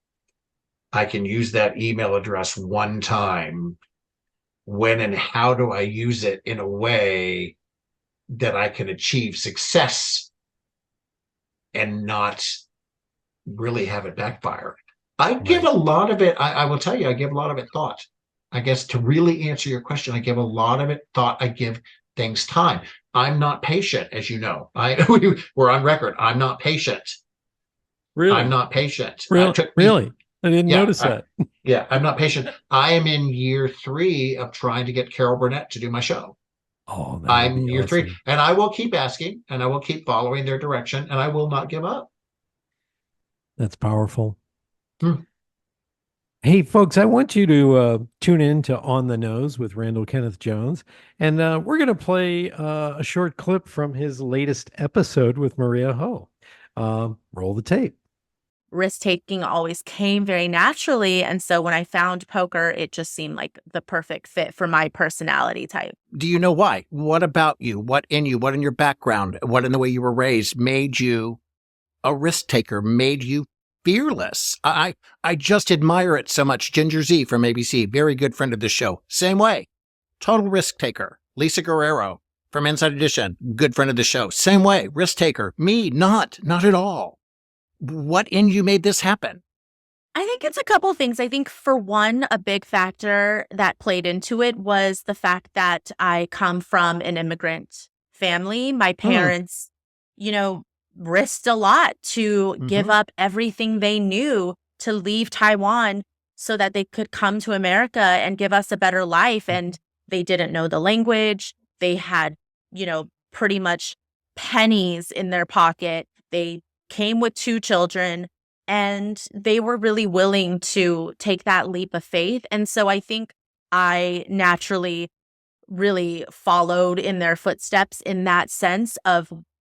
I can use that email address one time. When and how do I use it in a way that I can achieve success and not really have it backfire? I give Right. a lot of it, I will tell you, I give a lot of it thought. I guess to really answer your question, I give a lot of it thought. I give things time. I'm not patient, as you know. We're on record. I'm not patient. I'm Really? not patient. It Really? took me, Really? I didn't yeah, notice that. yeah, I'm not patient. I am in year 3 of trying to get Carol Burnett to do my show. Oh, that would I'm be in year 3, awesome. and I will keep asking, and I will keep following their direction, and I will not give up. That's powerful. Hmm. Hey, folks, I want you to tune in to On the Nose with Randall Kenneth Jones. And we're going to play a short clip from his latest episode with Maria Ho. Roll the tape. Risk taking always came very naturally. And so when I found poker, it just seemed like the perfect fit for my personality type. Do you know why? What about you? What in you? What in your background? What in the way you were raised made you a risk taker, made you fearless? I just admire it so much. Ginger Z from ABC, very good friend of the show. Same way. Total risk taker. Lisa Guerrero from Inside Edition, good friend of the show. Same way. Risk taker. Me, not at all. What in you made this happen? I think it's a couple things. I think for one, a big factor that played into it was the fact that I come from an immigrant family. My parents, risked a lot to give Mm-hmm. up everything they knew to leave Taiwan so that they could come to America and give us a better life. And they didn't know the language. They had, pretty much pennies in their pocket. They came with 2 children, and they were really willing to take that leap of faith. And so I think I naturally really followed in their footsteps in that sense of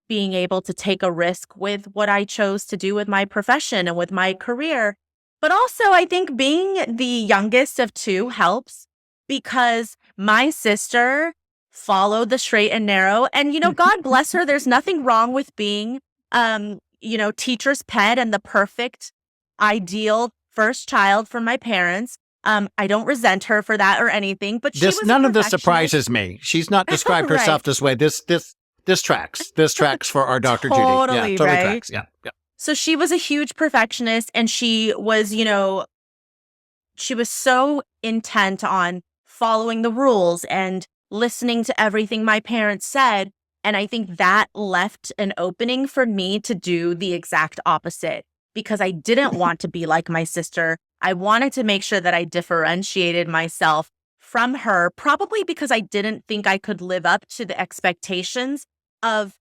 being able to take a risk with what I chose to do with my profession and with my career. But also, I think being the youngest of 2 helps, because my sister followed the straight and narrow. And, God bless her. There's nothing wrong with being, teacher's pet and the perfect, ideal first child for my parents. I don't resent her for that or anything, but she was a None of this perfectionist. surprises me. She's not described herself this way. This tracks. This tracks for our Dr. Judy. Yeah, Totally, totally right? tracks. Yeah. So she was a huge perfectionist, and she was, she was so intent on following the rules and listening to everything my parents said. And I think that left an opening for me to do the exact opposite, because I didn't want to be like my sister. I wanted to make sure that I differentiated myself from her, probably because I didn't think I could live up to the expectations of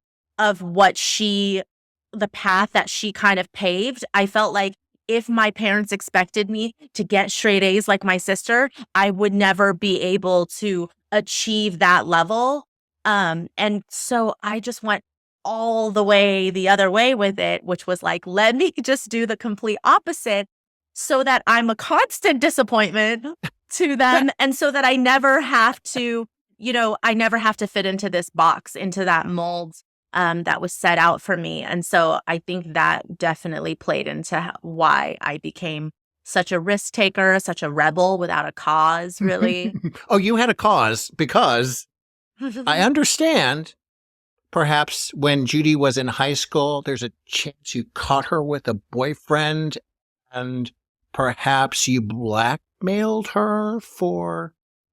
what the path that she kind of paved. I felt like if my parents expected me to get straight A's like my sister, I would never be able to achieve that level. And so I just went all the way the other way with it, which was like, let me just do the complete opposite so that I'm a constant disappointment to them. And so that I never have to, fit into this box, into that mold that was set out for me. And so I think that definitely played into why I became such a risk taker, such a rebel without a cause, really. Oh, you had a cause, because I understand perhaps when Judy was in high school, there's a chance you caught her with a boyfriend, and perhaps you blackmailed her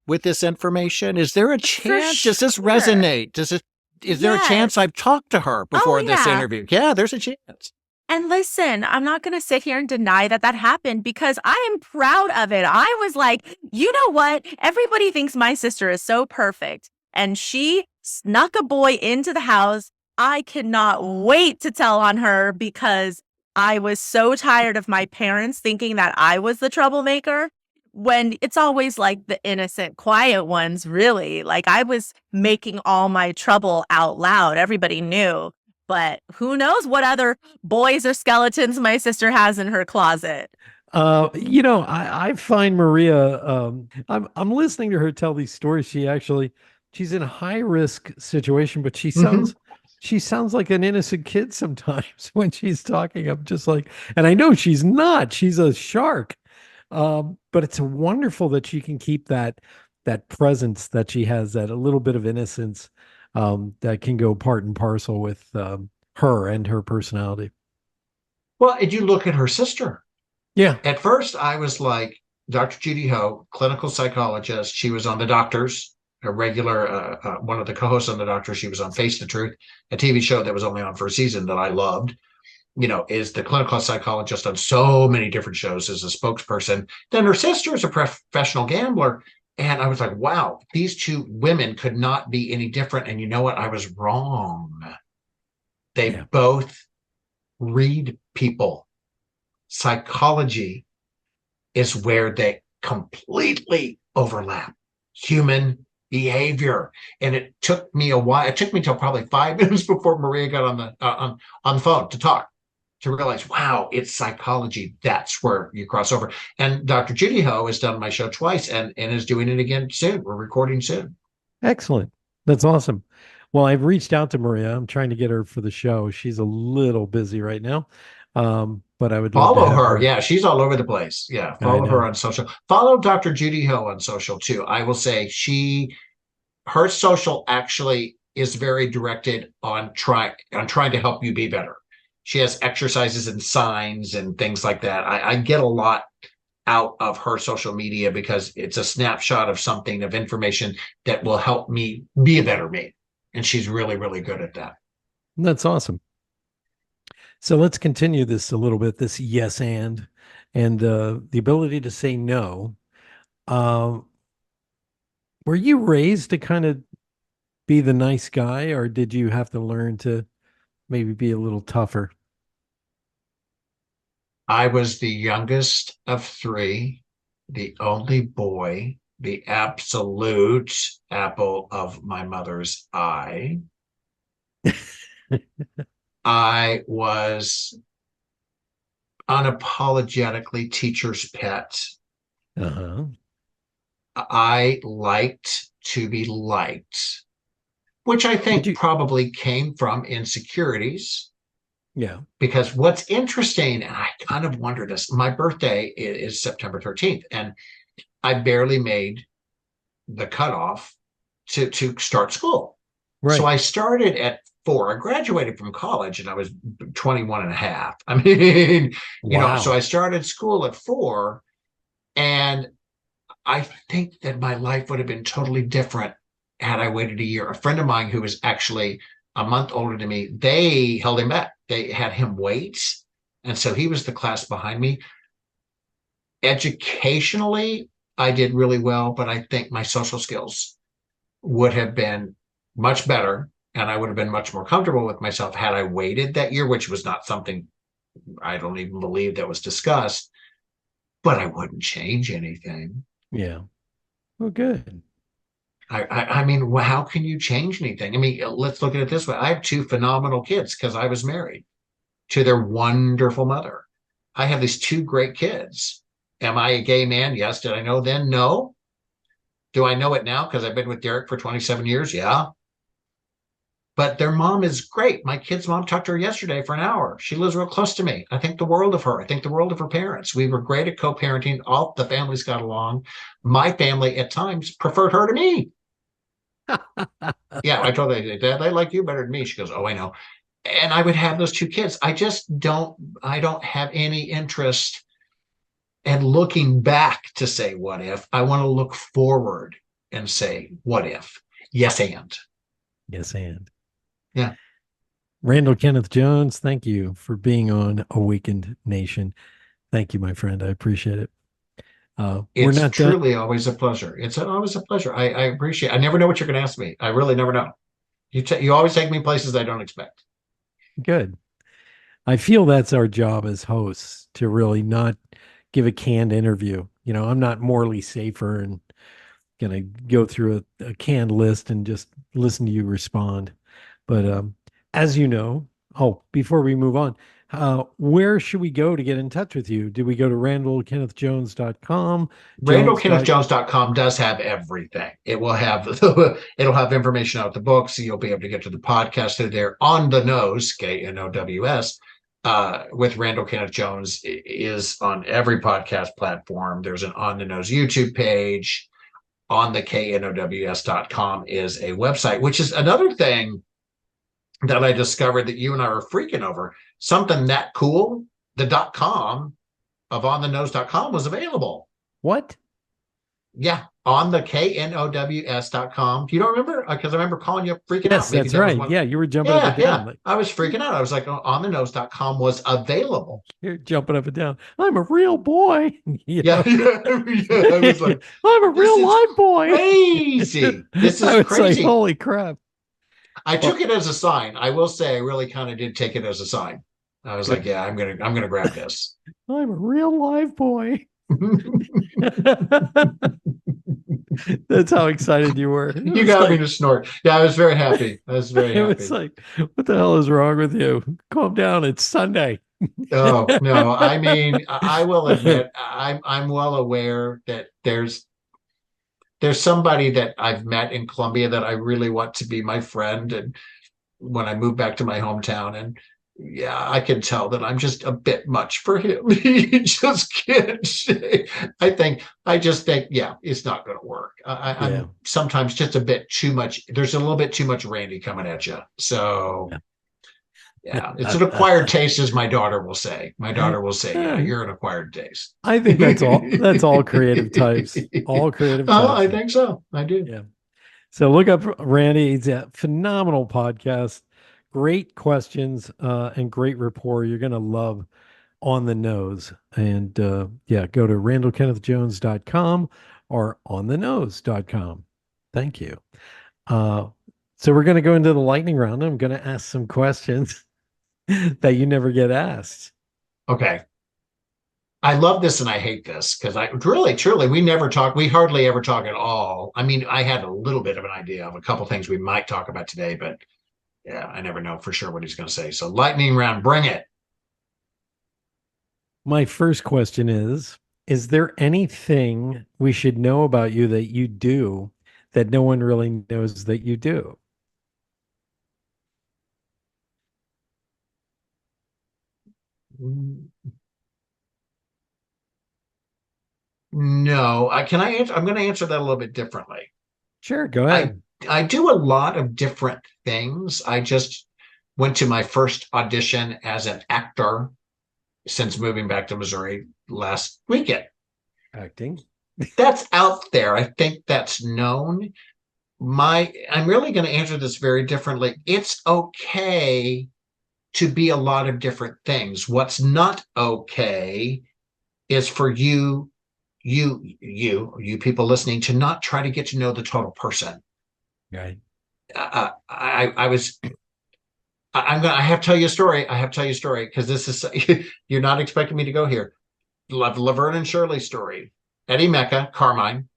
with this information. Is there a chance? Does this resonate? Is there a chance I've talked to her before this interview? Yeah, there's a chance. And listen, I'm not going to sit here and deny that happened, because I am proud of it. I was like, you know what? Everybody thinks my sister is so perfect, and she snuck a boy into the house. I cannot wait to tell on her, because I was so tired of my parents thinking that I was the troublemaker, when it's always like the innocent, quiet ones, really. Like, I was making all my trouble out loud. Everybody knew. But who knows what other boys or skeletons my sister has in her closet. I find Maria, I'm listening to her tell these stories. She's in a high risk situation, but she sounds like an innocent kid sometimes when she's talking. I'm just like, and I know she's not, she's a shark. But it's wonderful that she can keep that presence that she has, that a little bit of innocence, that can go part and parcel with her and her personality. Well, and you look at her sister. Yeah. At first, I was like, Dr. Judy Ho, clinical psychologist. She was on The Doctors, a regular, one of the co-hosts on The Doctors. She was on Face the Truth, a TV show that was only on for a season that I loved. Is the clinical psychologist on so many different shows as a spokesperson. Then her sister is a professional gambler. And I was like, wow, these 2 women could not be any different. And you know what? I was wrong. They both read people. Psychology is where they completely overlap. Human behavior. And it took me a while. It took me till probably 5 minutes before Maria got on the phone to talk, to realize, wow, it's psychology. That's where you cross over. And Dr. Judy Ho has done my show twice and is doing it again soon. We're recording soon. Excellent. That's awesome. Well, I've reached out to Maria. I'm trying to get her for the show. She's a little busy right now. But I would love follow to have her. Yeah, she's all over the place. Yeah, follow her on social. Follow Dr. Judy Ho on social too. I will say her social actually is very directed on trying to help you be better. She has exercises and signs and things like that. I get a lot out of her social media because it's a snapshot of something, of information that will help me be a better me. And she's really, really good at that. That's awesome. So let's continue this a little bit, this yes and the ability to say no. Um, were you raised to kind of be the nice guy, or did you have to learn to maybe be a little tougher? I was the youngest of three, the only boy, the absolute apple of my mother's eye. I was unapologetically teacher's pet. Uh-huh. I liked to be liked, which I Did think you? probably came from insecurities. Yeah. Because what's interesting, and I kind of wonder this, my birthday is September 13th, and I barely made the cutoff to start school. So Right. I started at 4. I graduated from college and I was 21 and a half. I mean, so I Wow. started school at 4, and I think that my life would have been totally different had I waited a year. A friend of mine who was actually a month older than me, they held him back. They had him wait. And so he was the class behind me. Educationally, I did really well, but I think my social skills would have been much better, and I would have been much more comfortable with myself had I waited that year, which was not something I don't even believe that was discussed, but I wouldn't change anything. Yeah. Well, good. I mean, well, how can you change anything? I mean, let's look at it this way. I have 2 phenomenal kids because I was married to their wonderful mother. I have these 2 great kids. Am I a gay man? Yes. Did I know then? No. Do I know it now because I've been with Derek for 27 years? Yeah. But their mom is great. My kid's mom talked to her yesterday for an hour. She lives real close to me. I think the world of her. I think the world of her parents. We were great at co-parenting. All the families got along. My family at times preferred her to me. Yeah, I told her, Dad, they like you better than me. She goes, oh, I know. And I would have those 2 kids. I don't have any interest in looking back to say, what if? I want to look forward and say, what if? Yes, and. Yes, and. Yeah. Randall Kenneth Jones, thank you for being on Awakened Nation. Thank you, my friend. I appreciate it. We're It's not done. truly always a pleasure. It's always a pleasure. I appreciate it. I never know what you're going to ask me. I really never know. You always take me places I don't expect. Good. I feel that's our job as hosts to really not give a canned interview. I'm not morally safer and going to go through a canned list and just listen to you respond. But as you know, before we move on, where should we go to get in touch with you? Do we go to randallkennethjones.com? RandallKennethJones.com does have everything. It will have it'll have information out the book, so you'll be able to get to the podcast through there. On the Nose, KNOWS, with Randall Kenneth Jones is on every podcast platform. There's an On the Nose YouTube page. On the KNOWS.com is a website, which is another thing that I discovered that you and I were freaking over. Something that cool, the .com of onthenose.com was available. What? Yeah, on the KNOWS.com. You don't remember? Because I remember calling you freaking Yes, out. Maybe that's that was right. one. Yeah, you were jumping up and down. Yeah. I was freaking out. I was like, onthenose.com was available. You're jumping up and down. I'm a real boy. Yeah. I was like, I'm a real live boy. Crazy. This is I was crazy. like, holy crap. I took it as a sign. I will say I really kind of did take it as a sign. I was like, yeah, I'm gonna grab this. I'm a real live boy. That's how excited you were. You got me to snort. Yeah, I was very happy. I was very happy. It was like, what the hell is wrong with you? Calm down. It's Sunday. Oh no, I mean, I will admit, I'm well aware that there's somebody that I've met in Columbia that I really want to be my friend, and when I move back to my hometown, and yeah, I can tell that I'm just a bit much for him. He just can't. I just think, yeah, it's not going to work. I'm sometimes just a bit too much. There's a little bit too much Randy coming at you. So yeah, it's an acquired taste, as my daughter will say. My daughter will say, yeah, you're an acquired taste. I think that's all. That's all creative types. All creative types. I think so. I do. Yeah. So look up Randy. He's a phenomenal podcast great questions and great rapport. You're going to love On the Nose. And yeah, go to randallkennethjones.com or onthenose.com. Thank you. So we're going to go into the lightning round. I'm going to ask some questions that you never get asked. Okay. I love this and I hate this because I really, truly, we hardly ever talk at all. I mean, I had a little bit of an idea of a couple things we might talk about today, but yeah, I never know for sure what he's going to say. So lightning round, bring it. My first question is there anything we should know about you that you do that no one really knows that you do? No, I'm going to answer that a little bit differently. Sure, go I ahead. I do a lot of different things. I just went to my first audition as an actor since moving back to Missouri last weekend. Acting. That's out there. I think that's known. I'm really going to answer this very differently. It's okay to be a lot of different things. What's not okay is for you people listening to not try to get to know the total person. Right. I have to tell you a story. I have to tell you a story because this is you're not expecting me to go here. Love Laverne and Shirley story. Eddie Mecca, Carmine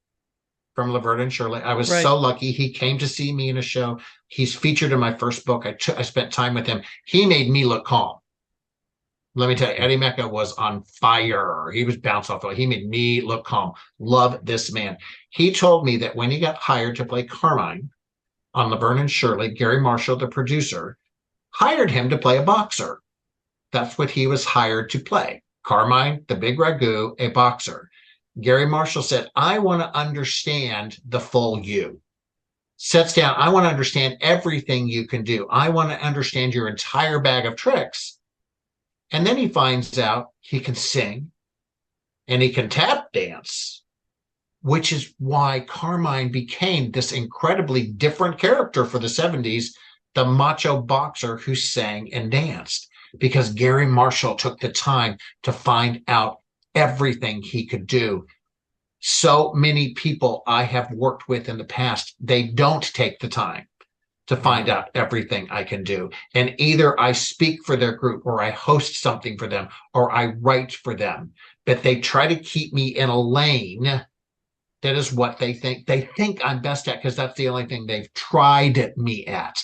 from Laverne and Shirley. I was so lucky. He came to see me in a show. He's featured in my first book. I spent time with him. He made me look calm. Let me tell you, Eddie Mecca was on fire. He was bounced off the wall. He made me look calm. Love this man. He told me that when he got hired to play Carmine on Laverne and Shirley, Gary Marshall, the producer, hired him to play a boxer. That's what he was hired to play. Carmine, the big ragu, a boxer. Gary Marshall said, I want to understand the full you. Sets down, I want to understand everything you can do. I want to understand your entire bag of tricks. And then he finds out he can sing and he can tap dance, which is why Carmine became this incredibly different character for the 70s, the macho boxer who sang and danced, because Gary Marshall took the time to find out everything he could do. So many people I have worked with in the past, they don't take the time to find out everything I can do. And either I speak for their group or I host something for them or I write for them, but they try to keep me in a lane that is what they think I'm best at because that's the only thing they've tried me at.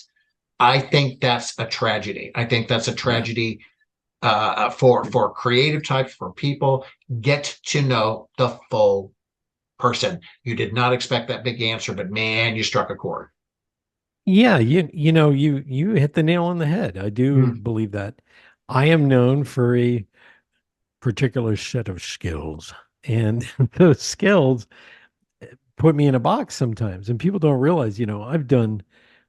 I think that's a tragedy. I think that's a tragedy for creative types, for people. Get to know the full person. You did not expect that big answer, but man, you struck a chord. Yeah, you hit the nail on the head. I do believe that. I am known for a particular set of skills, and those skills put me in a box sometimes. And people don't realize, I've done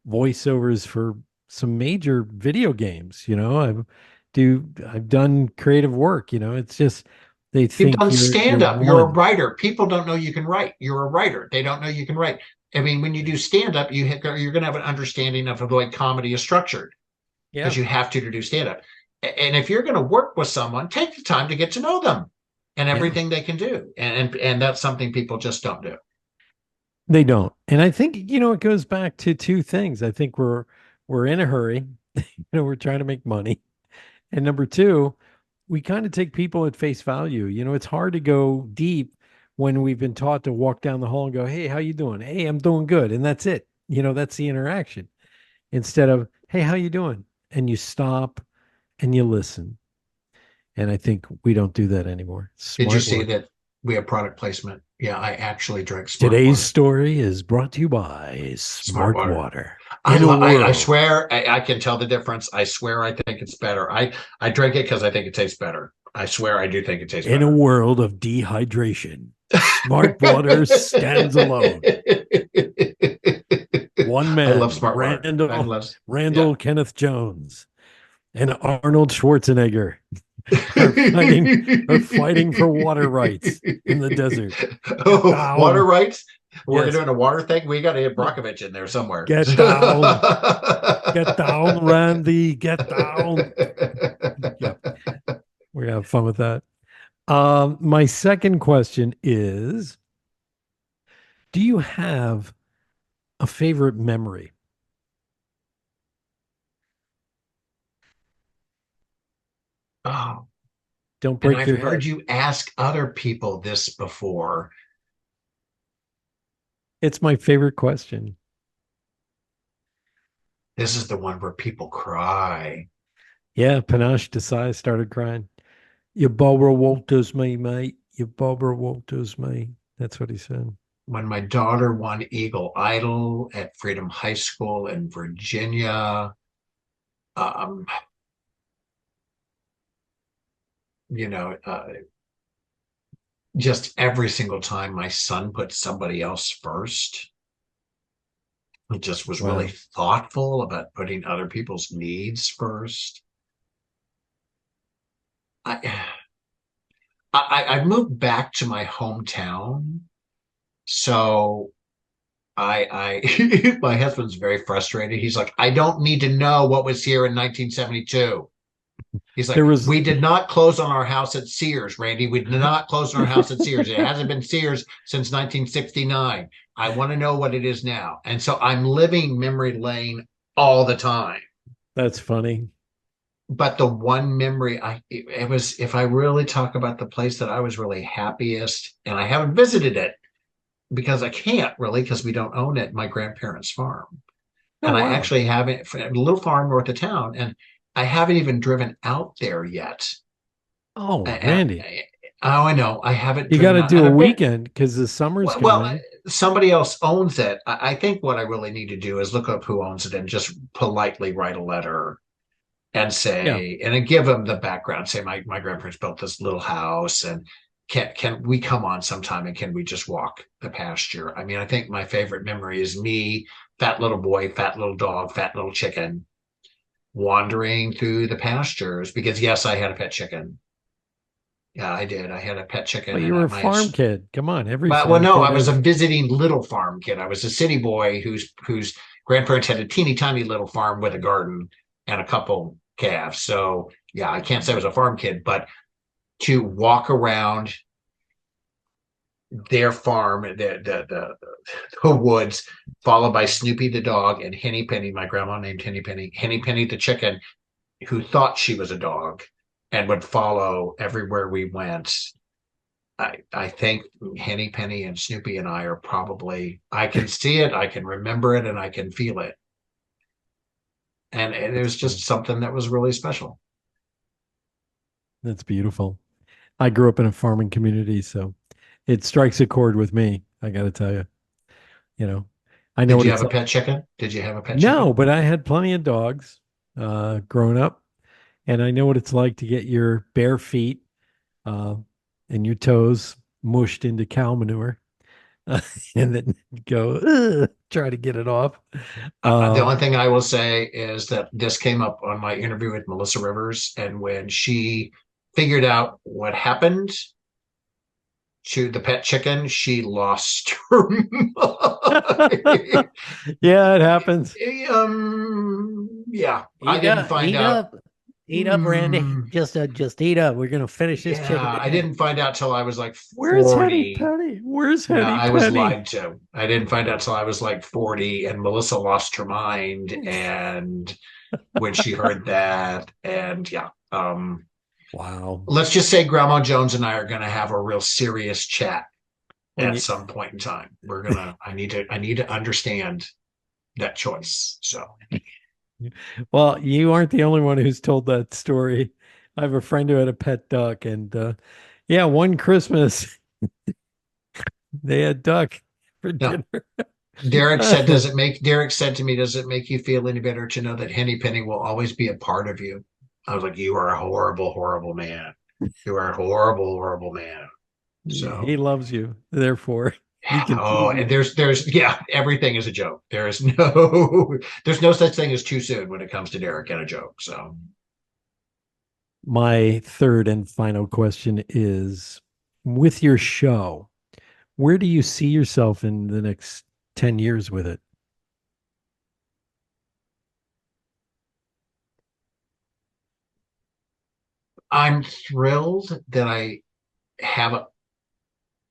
voiceovers for some major video games. I've done creative work. It's just they You've think done stand-up. You're a one. writer. People don't know you can write. You're a writer. They don't know you can write. I mean, when you do stand-up, you're going to have an understanding of the way comedy is structured because you have to do stand-up. And if you're going to work with someone, take the time to get to know them and everything they can do. And that's something people just don't do. They don't. And I think, it goes back to two things. I think we're in a hurry. We're trying to make money. And number two, we kind of take people at face value. It's hard to go deep when we've been taught to walk down the hall and go, hey, how you doing? Hey, I'm doing good. And that's it. That's the interaction. Instead of, hey, how you doing? And you stop and you listen. And I think we don't do that anymore. Did you see that we have product placement? Yeah, I actually drank Smart Today's water. story is brought to you by Smart Water. I swear I can tell the difference. I swear I think it's better. I drink it because I think it tastes better. I swear I do think it tastes better. In a world of dehydration, Smart Water stands alone. One man, I love Smart Water. Randall Kenneth Jones and Arnold Schwarzenegger are fighting for water rights in the desert. Oh, water rights? We're Yes. doing a water thing. We got to hit Brockovich in there somewhere. Get down. Get down, Randy. Get down. Yeah. We're gonna have fun with that. My second question is, do you have a favorite memory? Oh, Don't and break I've your heard head. you ask other people this before. It's my favorite question. This is the one where people cry. Yeah, Panache Desai started crying. You Barbara Walters me, mate. You Barbara Walters me. That's what he said. When my daughter won Eagle Idol at Freedom High School in Virginia, um, you know, just every single time my son put somebody else first, he just was really Wow. thoughtful about putting other people's needs first. I, I've moved back to my hometown, so my husband's very frustrated. He's like, I don't need to know what was here in 1972. He's There like, was we did not close on our house at Sears, Randy. We did not close on our house at Sears. It hasn't been Sears since 1969. I want to know what it is now. And so I'm living memory lane all the time. that's funny. But the one memory it was, if I really talk about the place that I was really happiest, and I haven't visited it because I can't really, because we don't own it, my grandparents' farm. Oh And I wow. actually haven't, a little farm north of town, and I haven't even driven out there yet. Oh, And, Randy. oh, I know. I haven't You got driven to out. do And a I've been, weekend because the summer's well, coming. somebody else owns it. I think what I really need to do is look up who owns it and just politely write a letter and Yeah. say, and then give them the background. Say, my grandparents built this little house, and can we come on sometime, and can we just walk the pasture? I mean, I think my favorite memory is me, fat little boy, fat little dog, fat little chicken, wandering through the pastures, because yes, I had a pet chicken. Yeah, I did. I had a pet chicken, But you and were a my farm kid. Come on, every but well, farm no, I kid was a is. visiting little farm kid. I was a city boy whose grandparents had a teeny tiny little farm with a garden and a couple calves. So yeah, I can't say I was a farm kid, but to walk around their farm, the woods, followed by Snoopy the dog and Henny Penny, my grandma named Henny Penny the chicken, who thought she was a dog and would follow everywhere we went. I think Henny Penny and Snoopy and I are probably, I can see it, I can remember it, and I can feel it. And it That's was just cool. something that was really special. That's beautiful. I grew up in a farming community, so it strikes a chord with me. I got to tell you, you know, I know Did what you have it's a like. pet chicken? Did you have a pet No, chicken? but I had plenty of dogs growing up, and I know what it's like to get your bare feet uh, and your toes mushed into cow manure, and then go try to get it off. The Um, only thing I will say is that this came up on my interview with Melissa Rivers, and when she figured out what happened to the pet chicken, she lost her mind. yeah, it happens. Yeah, I Eat didn't up, find eat out. up, eat up, Randy. Mm, Just eat up. We're gonna finish this chicken yeah, I today. didn't find out till I was like Where's Henny 40. Penny? Where's Yeah, Henny I was Penny? lied to. I didn't find out till I was like 40, and Melissa lost her mind. And when she heard that, and yeah, Wow. let's just say Grandma Jones and I are going to have a real serious chat When at you some point in time. I need to understand that choice. So well, you aren't the only one who's told that story. I have a friend who had a pet duck, and yeah, one Christmas they had duck for now, dinner. Derek said to me, does it make you feel any better to know that Henny Penny will always be a part of you? I was like, you are a horrible, horrible man. You are a horrible, horrible man. He So, loves you, therefore he can oh, tease and you. yeah, everything is a joke. There is no, there's no such thing as too soon when it comes to Derek and a joke. So, My third and final question is with your show, Where do you see yourself in the next 10 years with it? I'm thrilled that I have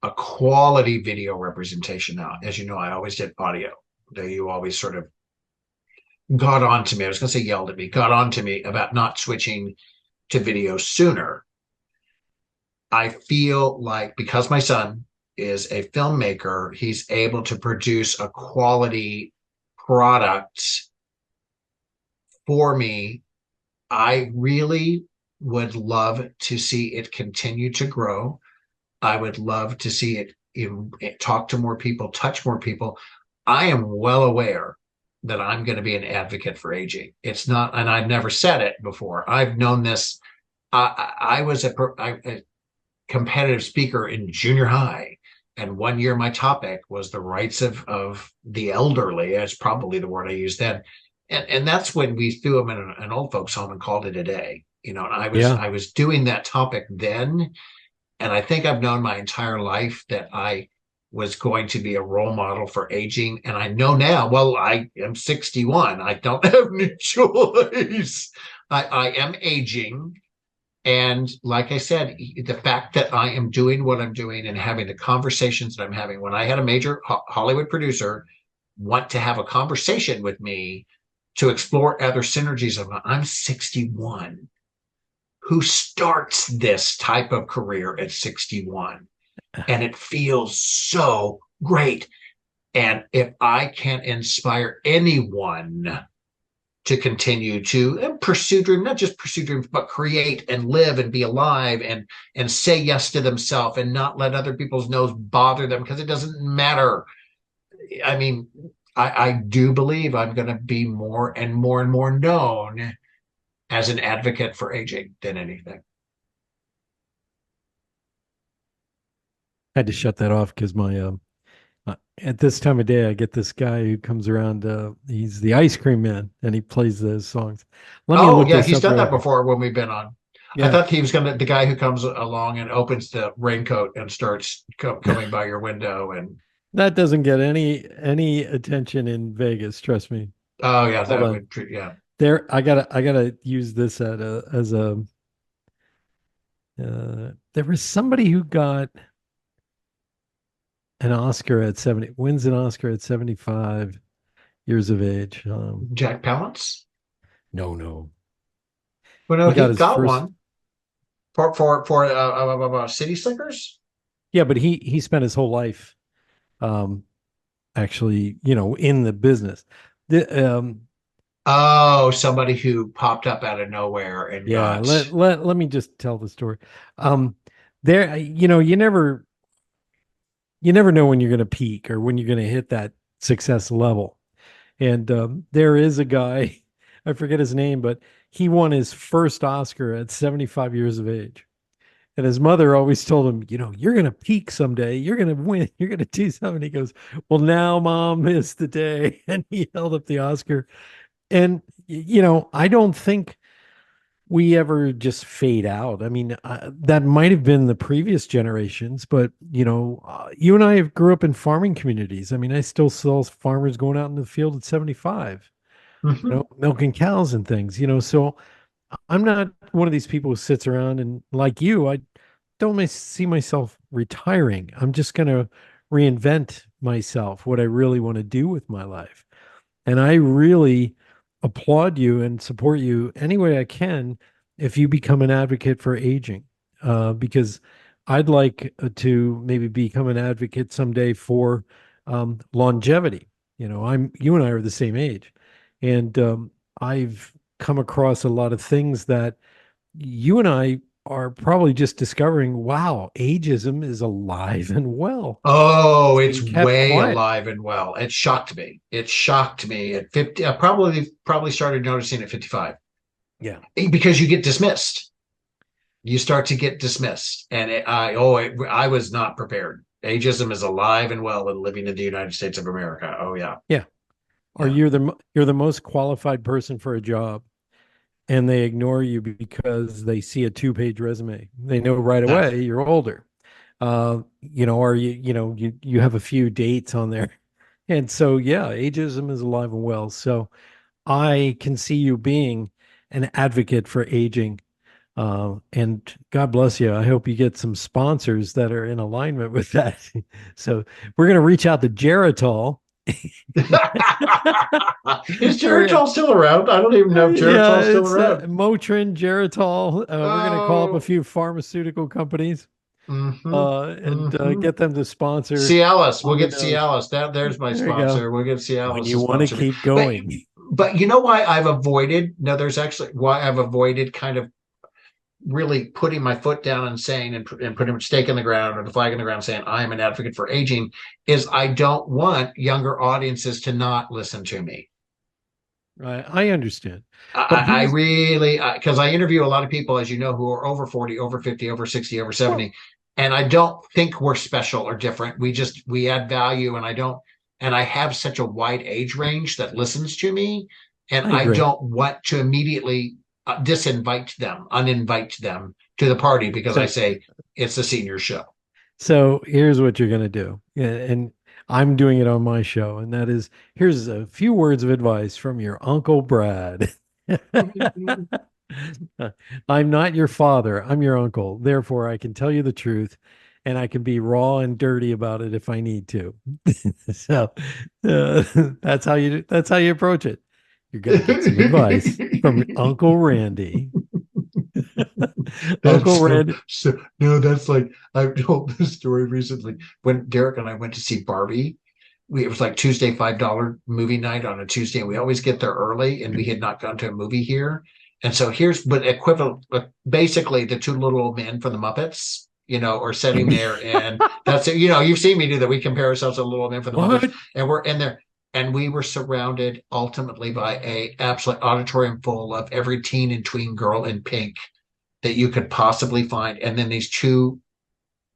a quality video representation now. As you know, I always did audio. You always sort of got on to me. I was going to say yelled at me, got on to me about not switching to video sooner. I feel like because my son is a filmmaker, he's able to produce a quality product for me. I really would love to see it continue to grow. I would love to see it talk to more people, touch more people. I am well aware that I'm going to be an advocate for aging. It's not, and I've never said it before. I've known this. I was a competitive speaker in junior high. And one year my topic was the rights of the elderly. That's probably the word I used then. And that's when we threw them in an old folks home and called it a day. And Yeah. I was doing that topic then. And I think I've known my entire life that I was going to be a role model for aging. And I know now, well, I am 61. I don't have any choice. I am aging. And like I said, the fact that I am doing what I'm doing and having the conversations that I'm having, when I had a major Hollywood producer want to have a conversation with me to explore other synergies of, I'm 61. Who starts this type of career at 61? And it feels so great. And if I can inspire anyone to continue to pursue dreams, not just pursue dreams, but create and live and be alive and say yes to themselves and not let other people's no's bother them, because it doesn't matter. I mean, I do believe I'm going to be more and more and more known as an advocate for aging than anything. I had to shut that off because my at this time of day I get this guy who comes around. He's the ice cream man, and he plays those songs. Let me Oh look yeah, this he's up done real that quick. before when we've been on. I Yeah, thought he was the guy who comes along and opens the raincoat and starts coming by your window. And that doesn't get any attention in Vegas. Trust me. oh yeah, Hold that on. would, yeah. There, I gotta use this as a. There was somebody who got an Oscar at 70, wins an Oscar at 75 years of age. Jack Palance. No, no, Well, no, he got he his got first. one for City Slickers. Yeah, but he spent his whole life, um, actually, in the business. The Oh, somebody who popped up out of nowhere and Yeah, got. let me just tell the story. Um, there, you never know when you're going to peak or when you're going to hit that success level. And there is a guy, I forget his name, but he won his first Oscar at 75 years of age. And his mother always told him, you're going to peak someday. You're going to win. You're going to do something. He goes, well, now, Mom, is the day. And he held up the Oscar. And, I don't think we ever just fade out. I mean, that might have been the previous generations, but you and I have grew up in farming communities. I mean, I still saw farmers going out in the field at 75, Mhm. milking cows and things. So I'm not one of these people who sits around and, like you, I don't see myself retiring. I'm just going to reinvent myself, what I really want to do with my life. And I really applaud you and support you any way I can if you become an advocate for aging, because I'd like to maybe become an advocate someday for longevity. You and I are the same age, and I've come across a lot of things that you and I are probably just discovering. Wow, ageism is alive and well. Oh, It's it's being kept way quiet. alive and well. It shocked me. It shocked me at 50. I probably started noticing at 55 Yeah. because you get dismissed. You start to get dismissed, and I was not prepared. Ageism is alive and well and living in the United States of America. Oh yeah, Yeah. Or yeah, you're the most qualified person for a job, and they ignore you because they see a two-page resume. They know right that away you're older. or you have a few dates on there. And so, yeah, ageism is alive and well. So I can see you being an advocate for aging. And God bless you. I hope you get some sponsors that are in alignment with that. So we're going to reach out to Geritol. Is Geritol still around? I don't even know if Geritol's still around. Motrin, Geritol. We're going to call up a few pharmaceutical companies and get them to sponsor. Cialis. We'll get Cialis. There's my sponsor. We'll get Cialis. When you want to keep going. But you know why I've avoided? No, there's actually why I've avoided kind of really putting my foot down and saying and putting a stake in the ground or the flag in the ground saying I'm an advocate for aging is I don't want younger audiences to not listen to me. I understand. I really, because I interview a lot of people, as you know, who are over 40, over 50, over 60, over 70. And I don't think we're special or different. We add value, and I have such a wide age range that listens to me. And I don't want to immediately uninvite them to the party because I say it's the senior show. So here's what you're going to do. And I'm doing it on my show. And that is, here's a few words of advice from your Uncle Brad. I'm not your father. I'm your uncle. Therefore, I can tell you the truth and I can be raw and dirty about it if I need to. So that's how you approach it. You're going to get some advice from Uncle Randy. Uncle Randy. That's like, I've told this story recently. When Derek and I went to see Barbie, it was like Tuesday, $5 movie night on a Tuesday. And we always get there early, and we had not gone to a movie here. And so basically the two little old men from the Muppets, are sitting there. And that's it. You've seen me do that. We compare ourselves to the little men from the Muppets. And we're in there. And we were surrounded ultimately by a absolute auditorium full of every teen and tween girl in pink that you could possibly find. And then these two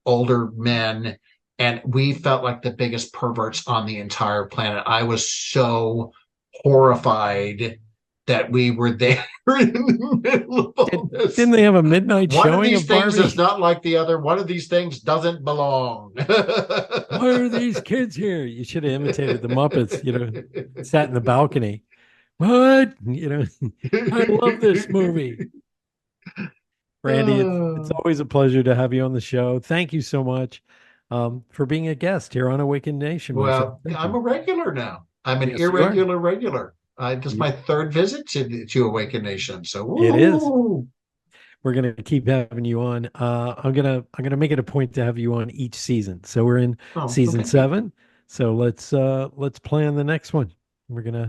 older men, and we felt like the biggest perverts on the entire planet. I was so horrified that we were there in the middle of all this. Didn't they have a midnight showing of Barbie? One of these things is not like the other. One of these things doesn't belong. Why are these kids here? You should have imitated the Muppets, sat in the balcony. What? I love this movie. Randy, it's always a pleasure to have you on the show. Thank you so much for being a guest here on Awakened Nation. Well, I'm a regular now. I'm an irregular regular. This is my third visit to Awaken Nation. So it is. We're gonna keep having you on. I'm gonna make it a point to have you on each season. So we're in season 7. So let's plan the next one. We're gonna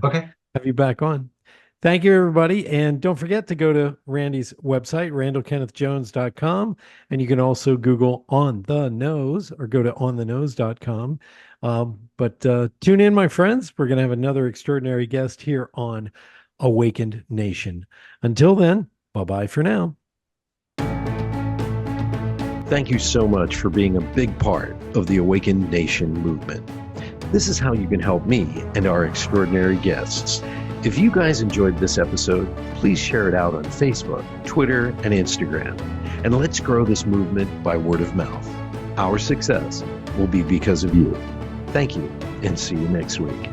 have you back on. Thank you, everybody. And don't forget to go to Randy's website, randallkennethjones.com. And you can also Google On the Nose or go to onthenose.com. But tune in, my friends. We're going to have another extraordinary guest here on Awakened Nation. Until then, bye-bye for now. Thank you so much for being a big part of the Awakened Nation movement. This is how you can help me and our extraordinary guests. If you guys enjoyed this episode, please share it out on Facebook, Twitter, and Instagram. And let's grow this movement by word of mouth. Our success will be because of you. Thank you, and see you next week.